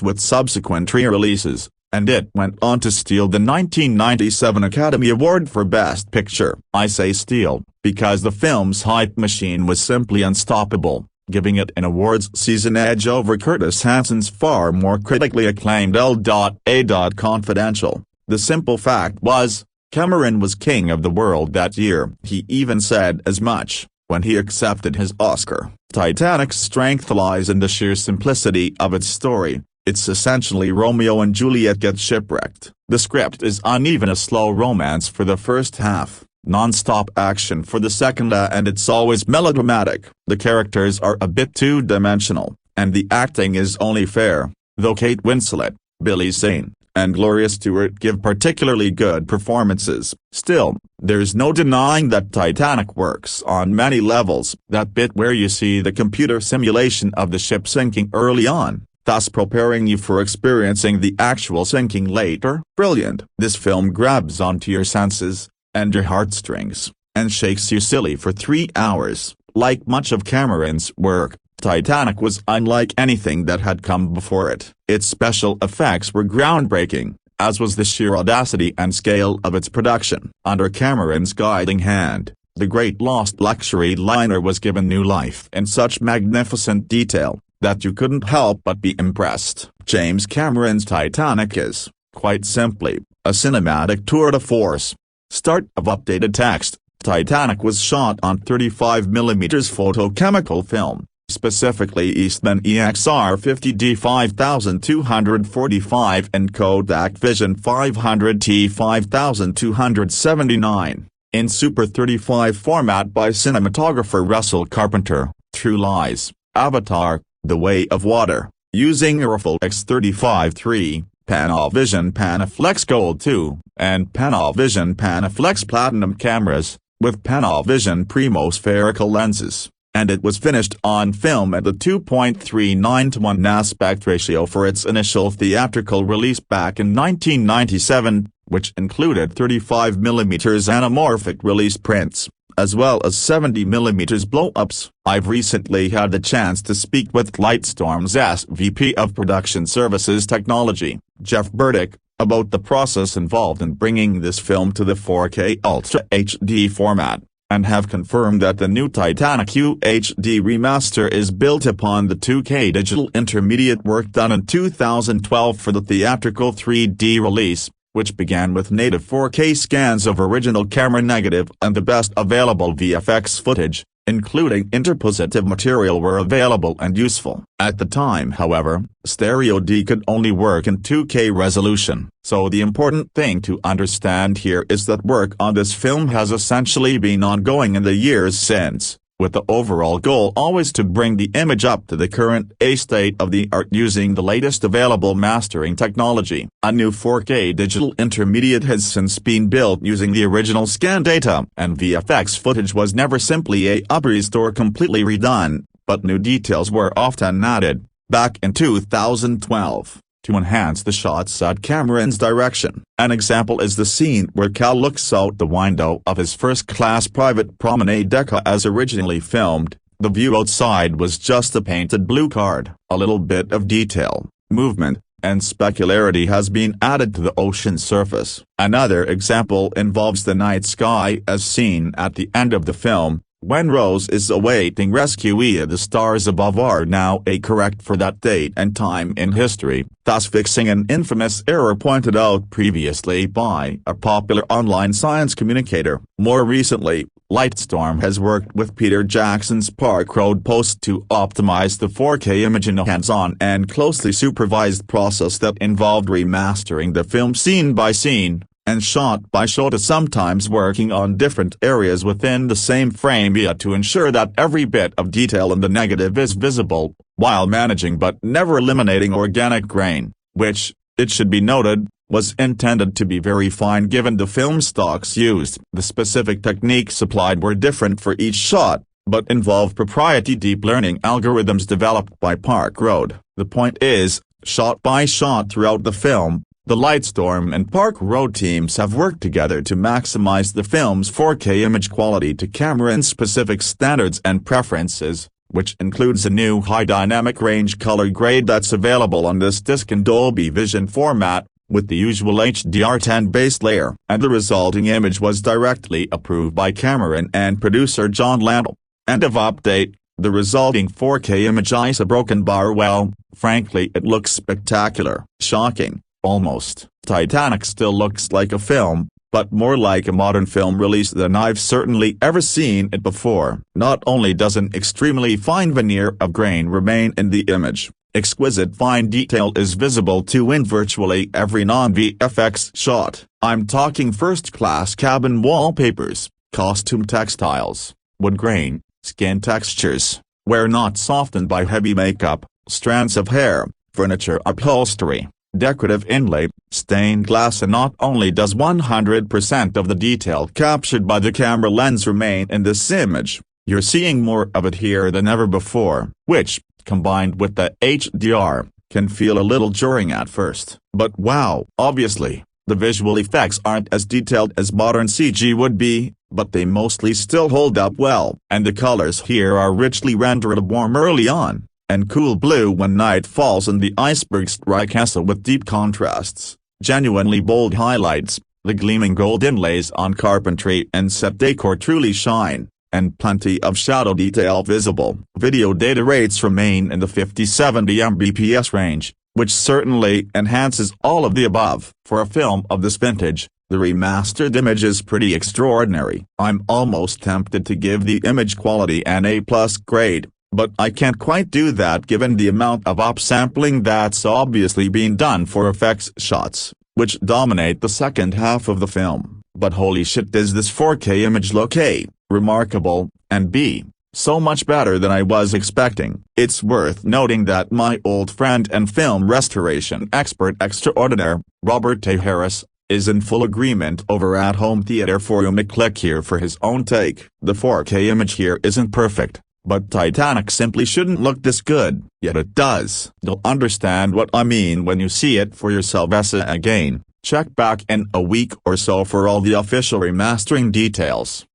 with subsequent re-releases, and it went on to steal the 1997 Academy Award for Best Picture. I say steal, because the film's hype machine was simply unstoppable, giving it an awards season edge over Curtis Hanson's far more critically acclaimed L.A. Confidential. The simple fact was, Cameron was king of the world that year. He even said as much, when he accepted his Oscar. Titanic's strength lies in the sheer simplicity of its story. It's essentially Romeo and Juliet get shipwrecked. The script is uneven, a slow romance for the first half, non-stop action for the second, and it's always melodramatic. The characters are a bit two-dimensional, and the acting is only fair, though Kate Winslet, Billy Zane, and Gloria Stewart give particularly good performances. Still, there's no denying that Titanic works on many levels. That bit where you see the computer simulation of the ship sinking early on, thus preparing you for experiencing the actual sinking later, brilliant. This film grabs onto your senses, and your heartstrings, and shakes you silly for 3 hours. Like much of Cameron's work, Titanic was unlike anything that had come before it. Its special effects were groundbreaking, as was the sheer audacity and scale of its production. Under Cameron's guiding hand, the great lost luxury liner was given new life in such magnificent detail that you couldn't help but be impressed. James Cameron's Titanic is, quite simply, a cinematic tour de force. Start of updated text. Titanic was shot on 35mm photochemical film, specifically Eastman EXR 50D 5245 and Contatc Vision 500T 5279, in Super 35 format by cinematographer Russell Carpenter. True Lies, Avatar, The Way of Water, using Airful X35-3, Panavision Panaflex Gold 2, and Panavision Panaflex Platinum cameras, with Panavision Primo spherical lenses, and it was finished on film at the 2.39:1 aspect ratio for its initial theatrical release back in 1997, which included 35mm anamorphic release prints, as well as 70mm blow-ups. I've recently had the chance to speak with Lightstorm's SVP of Production Services Technology, Jeff Burdick, about the process involved in bringing this film to the 4K Ultra HD format, and have confirmed that the new Titanic UHD remaster is built upon the 2K digital intermediate work done in 2012 for the theatrical 3D release, which began with native 4K scans of original camera negative and the best available VFX footage, including interpositive material, were available and useful. At the time, however, Stereo D could only work in 2K resolution. So the important thing to understand here is that work on this film has essentially been ongoing in the years since, with the overall goal always to bring the image up to the current state-of-the-art using the latest available mastering technology. A new 4K digital intermediate has since been built using the original scan data, and VFX footage was never simply upraised or completely redone, but new details were often added, back in 2012, to enhance the shots at Cameron's direction. An example is the scene where Cal looks out the window of his first-class private promenade deck as originally filmed. The view outside was just a painted blue card. A little bit of detail, movement, and specularity has been added to the ocean surface. Another example involves the night sky as seen at the end of the film, when Rose is awaiting rescue. The stars above are now correct for that date and time in history, thus fixing an infamous error pointed out previously by a popular online science communicator. More recently, Lightstorm has worked with Peter Jackson's Park Road Post to optimize the 4K image in a hands-on and closely supervised process that involved remastering the film scene by scene, and shot by shot, sometimes working on different areas within the same frame to ensure that every bit of detail in the negative is visible, while managing but never eliminating organic grain, which, it should be noted, was intended to be very fine given the film stocks used. The specific techniques applied were different for each shot, but involved proprietary deep learning algorithms developed by Park Road. The point is, shot by shot throughout the film, the Lightstorm and Park Road teams have worked together to maximize the film's 4K image quality to Cameron's specific standards and preferences, which includes a new high dynamic range color grade that's available on this disc in Dolby Vision format, with the usual HDR10 base layer. And the resulting image was directly approved by Cameron and producer John Landau. End of update. The resulting 4K image is a broken bar. Well, frankly, it looks spectacular. Shocking. Almost. Titanic still looks like a film, but more like a modern film release than I've certainly ever seen it before. Not only does an extremely fine veneer of grain remain in the image, exquisite fine detail is visible too in virtually every non-VFX shot. I'm talking first-class cabin wallpapers, costume textiles, wood grain, skin textures, where not softened by heavy makeup, strands of hair, furniture upholstery, decorative inlay, stained glass, and not only does 100% of the detail captured by the camera lens remain in this image, you're seeing more of it here than ever before, which, combined with the HDR, can feel a little jarring at first. But wow, obviously, the visual effects aren't as detailed as modern CG would be, but they mostly still hold up well. And the colors here are richly rendered warm early on, and cool blue when night falls, and the icebergs strike us with deep contrasts, genuinely bold highlights. The gleaming gold inlays on carpentry and set decor truly shine, and plenty of shadow detail visible. Video data rates remain in the 50-70 Mbps range, which certainly enhances all of the above. For a film of this vintage, the remastered image is pretty extraordinary. I'm almost tempted to give the image quality an A+ grade, but I can't quite do that given the amount of upsampling that's obviously being done for effects shots, which dominate the second half of the film. But holy shit, does this 4K image look A, remarkable, and B, so much better than I was expecting. It's worth noting that my old friend and film restoration expert extraordinaire, Robert A. Harris, is in full agreement over at Home Theater Forum. Click here for his own take. The 4K image here isn't perfect, but Titanic simply shouldn't look this good, yet it does. You'll understand what I mean when you see it for yourself. Again, check back in a week or so for all the official remastering details.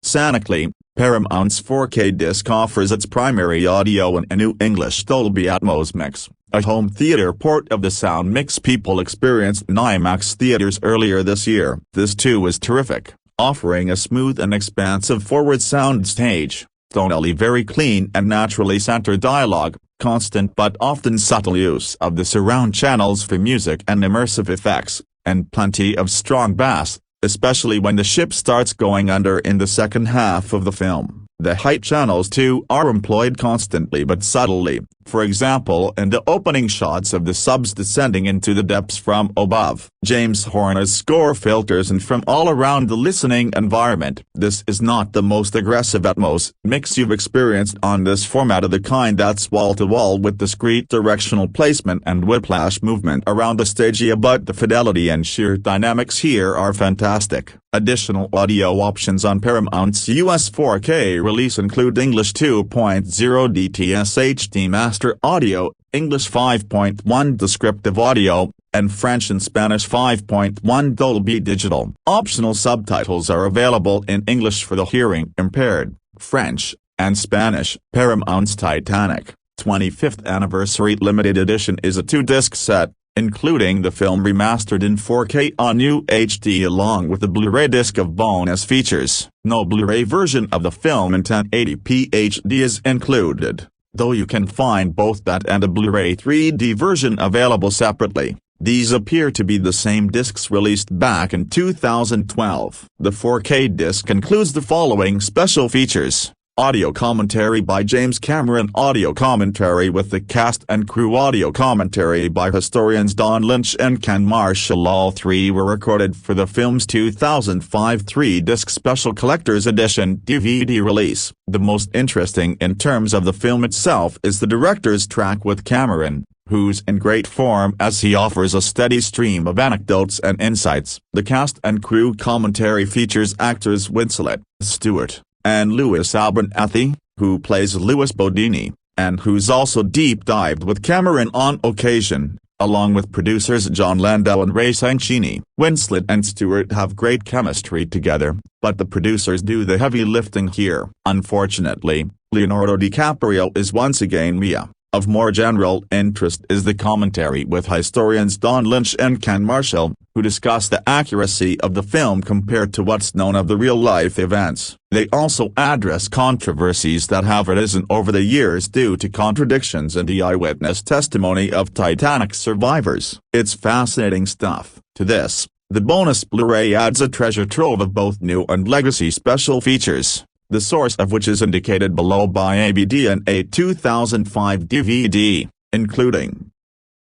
Sonically, Paramount's 4K disc offers its primary audio in a new English Dolby Atmos mix, a home theater port of the sound mix people experienced in IMAX theaters earlier this year. This too is terrific, offering a smooth and expansive forward sound stage, tonally very clean and naturally centered dialogue, constant but often subtle use of the surround channels for music and immersive effects, and plenty of strong bass, especially when the ship starts going under in the second half of the film. The height channels too are employed constantly but subtly, for example in the opening shots of the subs descending into the depths from above. James Horner's score filters in from all around the listening environment. This is not the most aggressive Atmos mix you've experienced on this format, of the kind that's wall-to-wall with discrete directional placement and whiplash movement around the stage, but the fidelity and sheer dynamics here are fantastic. Additional audio options on Paramount's US 4K release include English 2.0 DTS HD Master Audio, English 5.1 Descriptive Audio, and French and Spanish 5.1 Dolby Digital. Optional subtitles are available in English for the hearing impaired, French, and Spanish. Paramount's Titanic 25th Anniversary Limited Edition is a 2-disc set, including the film remastered in 4K on UHD along with the Blu-ray disc of bonus features. No Blu-ray version of the film in 1080p HD is included, though you can find both that and a Blu-ray 3D version available separately. These appear to be the same discs released back in 2012. The 4K disc includes the following special features: audio commentary by James Cameron, audio commentary with the cast and crew, audio commentary by historians Don Lynch and Ken Marshall. All three were recorded for the film's 2005 3-disc special collector's edition DVD release. The most interesting in terms of the film itself is the director's track with Cameron, who's in great form as he offers a steady stream of anecdotes and insights. The cast and crew commentary features actors Winslet, Stewart, and Louis Abernathy, who plays Louis Bodini, and who's also deep-dived with Cameron on occasion, along with producers John Landau and Ray Sancini. Winslet and Stewart have great chemistry together, but the producers do the heavy lifting here. Unfortunately, Leonardo DiCaprio is once again Mia. Of more general interest is the commentary with historians Don Lynch and Ken Marshall, who discuss the accuracy of the film compared to what's known of the real-life events. They also address controversies that have arisen over the years due to contradictions in the eyewitness testimony of Titanic survivors. It's fascinating stuff. To this, The bonus Blu-ray adds a treasure trove of both new and legacy special features, the source of which is indicated below by ABD and a 2005 DVD, including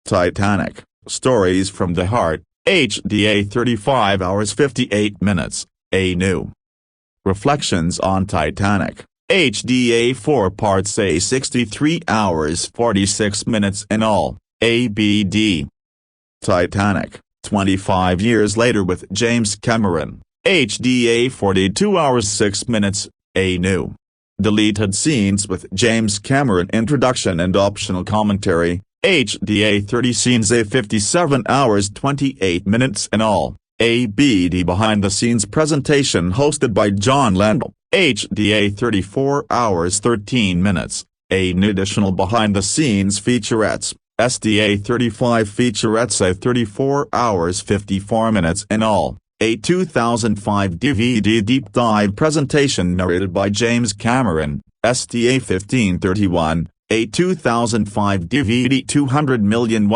Titanic, Stories from the Heart, HDA 35 hours 58 minutes, a new Reflections on Titanic, HDA 4 parts a 63 hours 46 minutes in all, ABD. Titanic, 25 years later with James Cameron, HDA 42 hours 6 minutes, a new Deleted scenes with James Cameron introduction and optional commentary, HDA 30 scenes a 57 hours 28 minutes in all, ABD behind-the-scenes presentation hosted by John Landau, HDA 34 hours 13 minutes, a new additional behind-the-scenes featurettes, SDA 35 featurettes a 34 hours 54 minutes in all, a 2005 DVD deep dive presentation narrated by James Cameron, SDA 1531, a 2005 DVD $200 million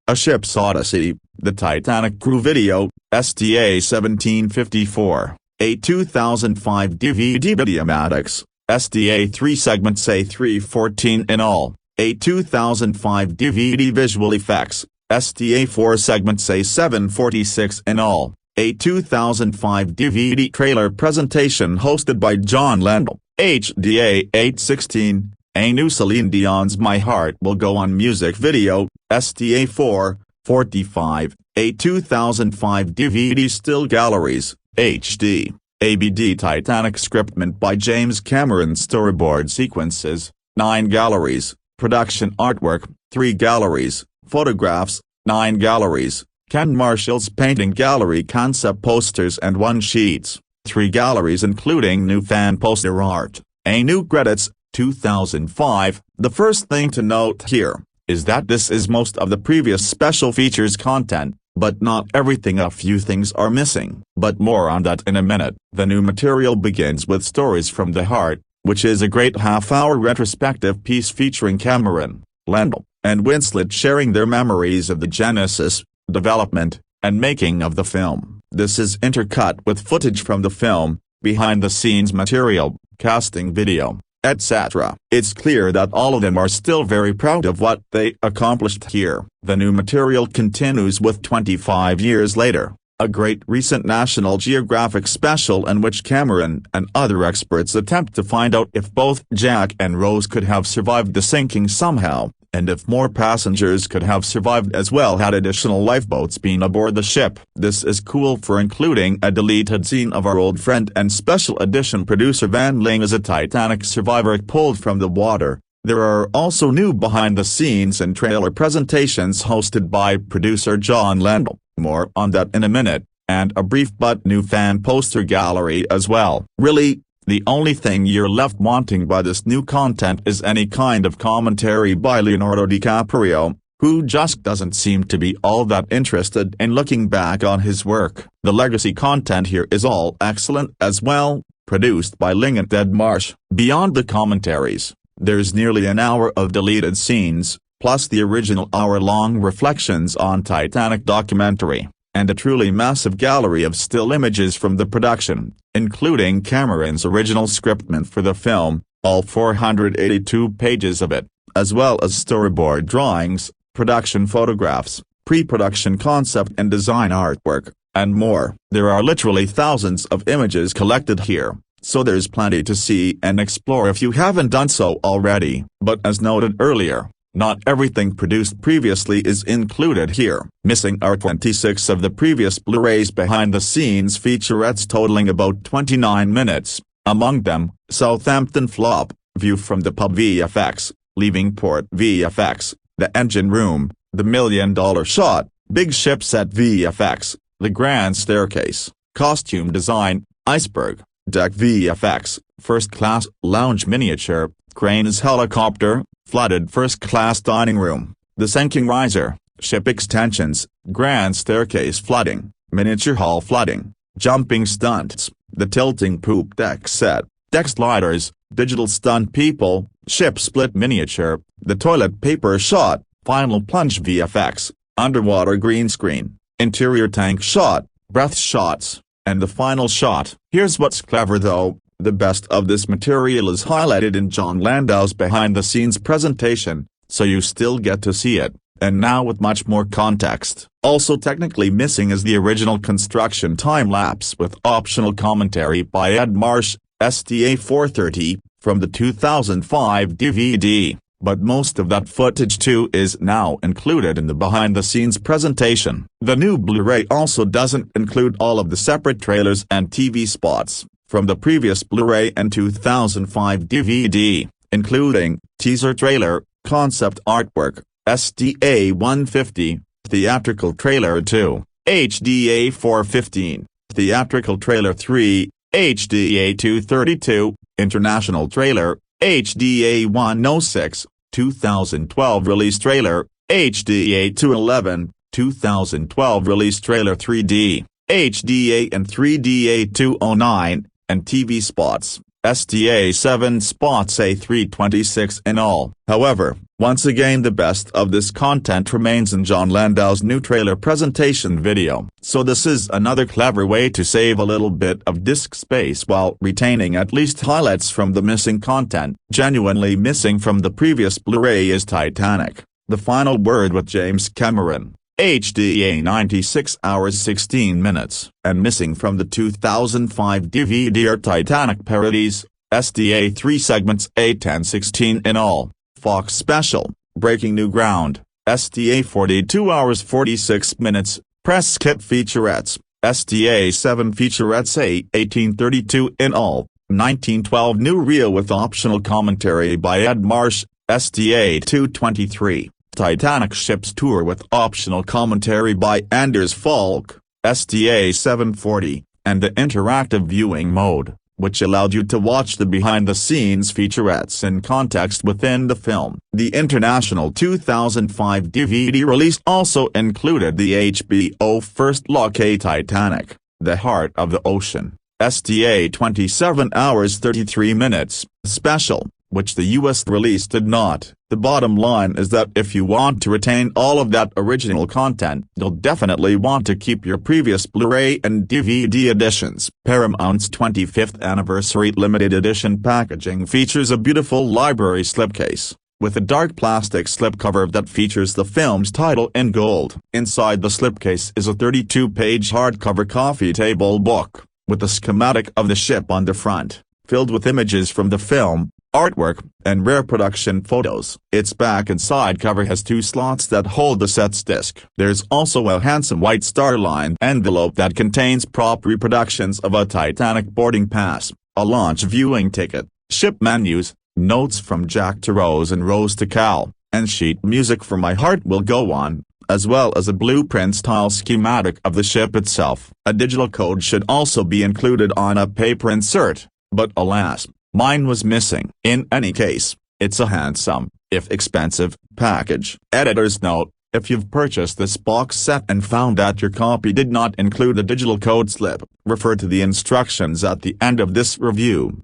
A Ship's Odyssey, The Titanic Crew Video, SDA 1754, a 2005 DVD Videomatics, SDA 3 segments a 314 in all, a 2005 DVD Visual Effects, SDA 4 segments a 746 in all, a 2005 DVD trailer presentation hosted by John Landau, HDA 816, a new Celine Dion's My Heart Will Go On music video, SDA 445, a 2005 DVD Still Galleries, HD, ABD Titanic scriptment by James Cameron storyboard sequences, 9 galleries, production artwork, 3 galleries, photographs, 9 galleries, Ken Marshall's painting gallery concept posters and 1 sheets, 3 galleries including new fan poster art, a new credits, 2005. The first thing to note here is that this is most of the previous special features content, but not everything. A few things are missing, but more on that in a minute. The new material begins with Stories from the Heart, which is a great half-hour retrospective piece featuring Cameron, Landau, and Winslet sharing their memories of the genesis, development, and making of the film. This is intercut with footage from the film, behind-the-scenes material, casting video, etc. It's clear that all of them are still very proud of what they accomplished here. The new material continues with 25 years later, a great recent National Geographic special in which Cameron and other experts attempt to find out if both Jack and Rose could have survived the sinking somehow, and if more passengers could have survived as well had additional lifeboats been aboard the ship. This is cool for including a deleted scene of our old friend and special edition producer Van Ling as a Titanic survivor pulled from the water. There are also new behind-the-scenes and trailer presentations hosted by producer John Landau, more on that in a minute, and a brief but new fan poster gallery as well. Really, the only thing you're left wanting by this new content is any kind of commentary by Leonardo DiCaprio, who just doesn't seem to be all that interested in looking back on his work. The legacy content here is all excellent as well, produced by Ling and Ted Marsh. Beyond the commentaries, there's nearly an hour of deleted scenes, plus the original hour-long Reflections on Titanic documentary, and a truly massive gallery of still images from the production, including Cameron's original scriptment for the film, all 482 pages of it, as well as storyboard drawings, production photographs, pre-production concept and design artwork, and more. There are literally thousands of images collected here, so there's plenty to see and explore if you haven't done so already. But as noted earlier, not everything produced previously is included here. Missing are 26 of the previous Blu-rays behind-the-scenes featurettes totaling about 29 minutes, among them, Southampton Flop, View from the Pub VFX, Leaving Port VFX, The Engine Room, The $1 Million Shot, Big Ship Set VFX, The Grand Staircase, Costume Design, Iceberg, Deck VFX, First Class Lounge Miniature, Crane's Helicopter, Flooded First Class Dining Room, The Sinking Riser, Ship Extensions, Grand Staircase Flooding, Miniature Hull Flooding, Jumping Stunts, The Tilting Poop Deck Set, Deck Sliders, Digital Stunt People, Ship Split Miniature, The Toilet Paper Shot, Final Plunge VFX, Underwater Green Screen, interior tank shot, breath shots, and the final shot. Here's what's clever though, the best of this material is highlighted in Jon Landau's behind-the-scenes presentation, so you still get to see it, and now with much more context. Also technically missing is the original construction time-lapse with optional commentary by Ed Marsh, STA 430, from the 2005 DVD, but most of that footage too is now included in the behind-the-scenes presentation. The new Blu-ray also doesn't include all of the separate trailers and TV spots from the previous Blu-ray and 2005 DVD, including teaser trailer, concept artwork, SDA 150, theatrical trailer 2, HDA 415, theatrical trailer 3, HDA 232, international trailer, HDA 106, 2012 release trailer, HDA 211, 2012 release trailer 3D, HDA and 3DA 209, and TV spots, STA 7 spots A326 in all. However, once again the best of this content remains in Jon Landau's new trailer presentation video. So this is another clever way to save a little bit of disk space while retaining at least highlights from the missing content. Genuinely missing from the previous Blu-ray is Titanic, The Final Word with James Cameron, HDA 96 hours 16 minutes, and missing from the 2005 DVD are Titanic parodies, SDA 3 segments A1016 in all, Fox Special, Breaking New Ground, SDA 42 hours 46 minutes, Press Kit featurettes, SDA 7 featurettes A1832 in all, 1912 new reel with optional commentary by Ed Marsh, SDA 223. Titanic Ship's Tour with optional commentary by Anders Falk, SDA 740, and the interactive viewing mode, which allowed you to watch the behind-the-scenes featurettes in context within the film. The international 2005 DVD release also included the HBO First Look at Titanic, The Heart of the Ocean, SDA 27 hours 33 minutes, special, which the US release did not. The bottom line is that if you want to retain all of that original content, you'll definitely want to keep your previous Blu-ray and DVD editions. Paramount's 25th anniversary limited edition packaging features a beautiful library slipcase, with a dark plastic slipcover that features the film's title in gold. Inside the slipcase is a 32-page hardcover coffee table book, with a schematic of the ship on the front, filled with images from the film, artwork, and rare production photos. Its back and side cover has 2 slots that hold the set's disc. There's also a handsome white star-lined envelope that contains prop reproductions of a Titanic boarding pass, a launch viewing ticket, ship menus, notes from Jack to Rose and Rose to Cal, and sheet music for My Heart Will Go On, as well as a blueprint-style schematic of the ship itself. A digital code should also be included on a paper insert, but alas, mine was missing. In any case, it's a handsome, if expensive, package. Editor's note: if you've purchased this box set and found that your copy did not include a digital code slip, refer to the instructions at the end of this review.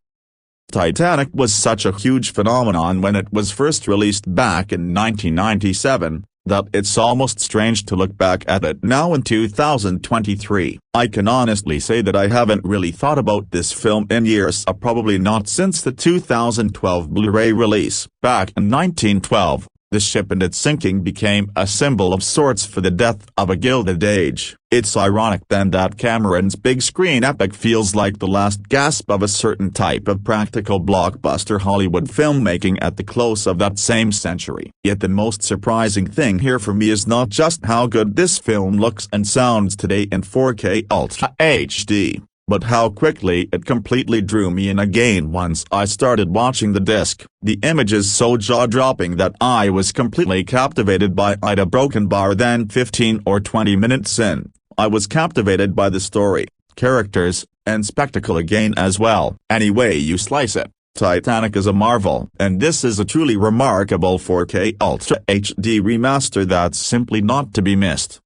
Titanic was such a huge phenomenon when it was first released back in 1997, that it's almost strange to look back at it now in 2023. I can honestly say that I haven't really thought about this film in years, probably not since the 2012 Blu-ray release. Back in 1912, the ship and its sinking became a symbol of sorts for the death of a gilded age. It's ironic then that Cameron's big screen epic feels like the last gasp of a certain type of practical blockbuster Hollywood filmmaking at the close of that same century. Yet the most surprising thing here for me is not just how good this film looks and sounds today in 4K Ultra HD, but how quickly it completely drew me in again once I started watching the disc. The images so jaw-dropping that I was completely captivated by it. A broken bar then 15 or 20 minutes in, I was captivated by the story, characters, and spectacle again as well. Any way you slice it, Titanic is a marvel, and this is a truly remarkable 4K Ultra HD remaster that's simply not to be missed.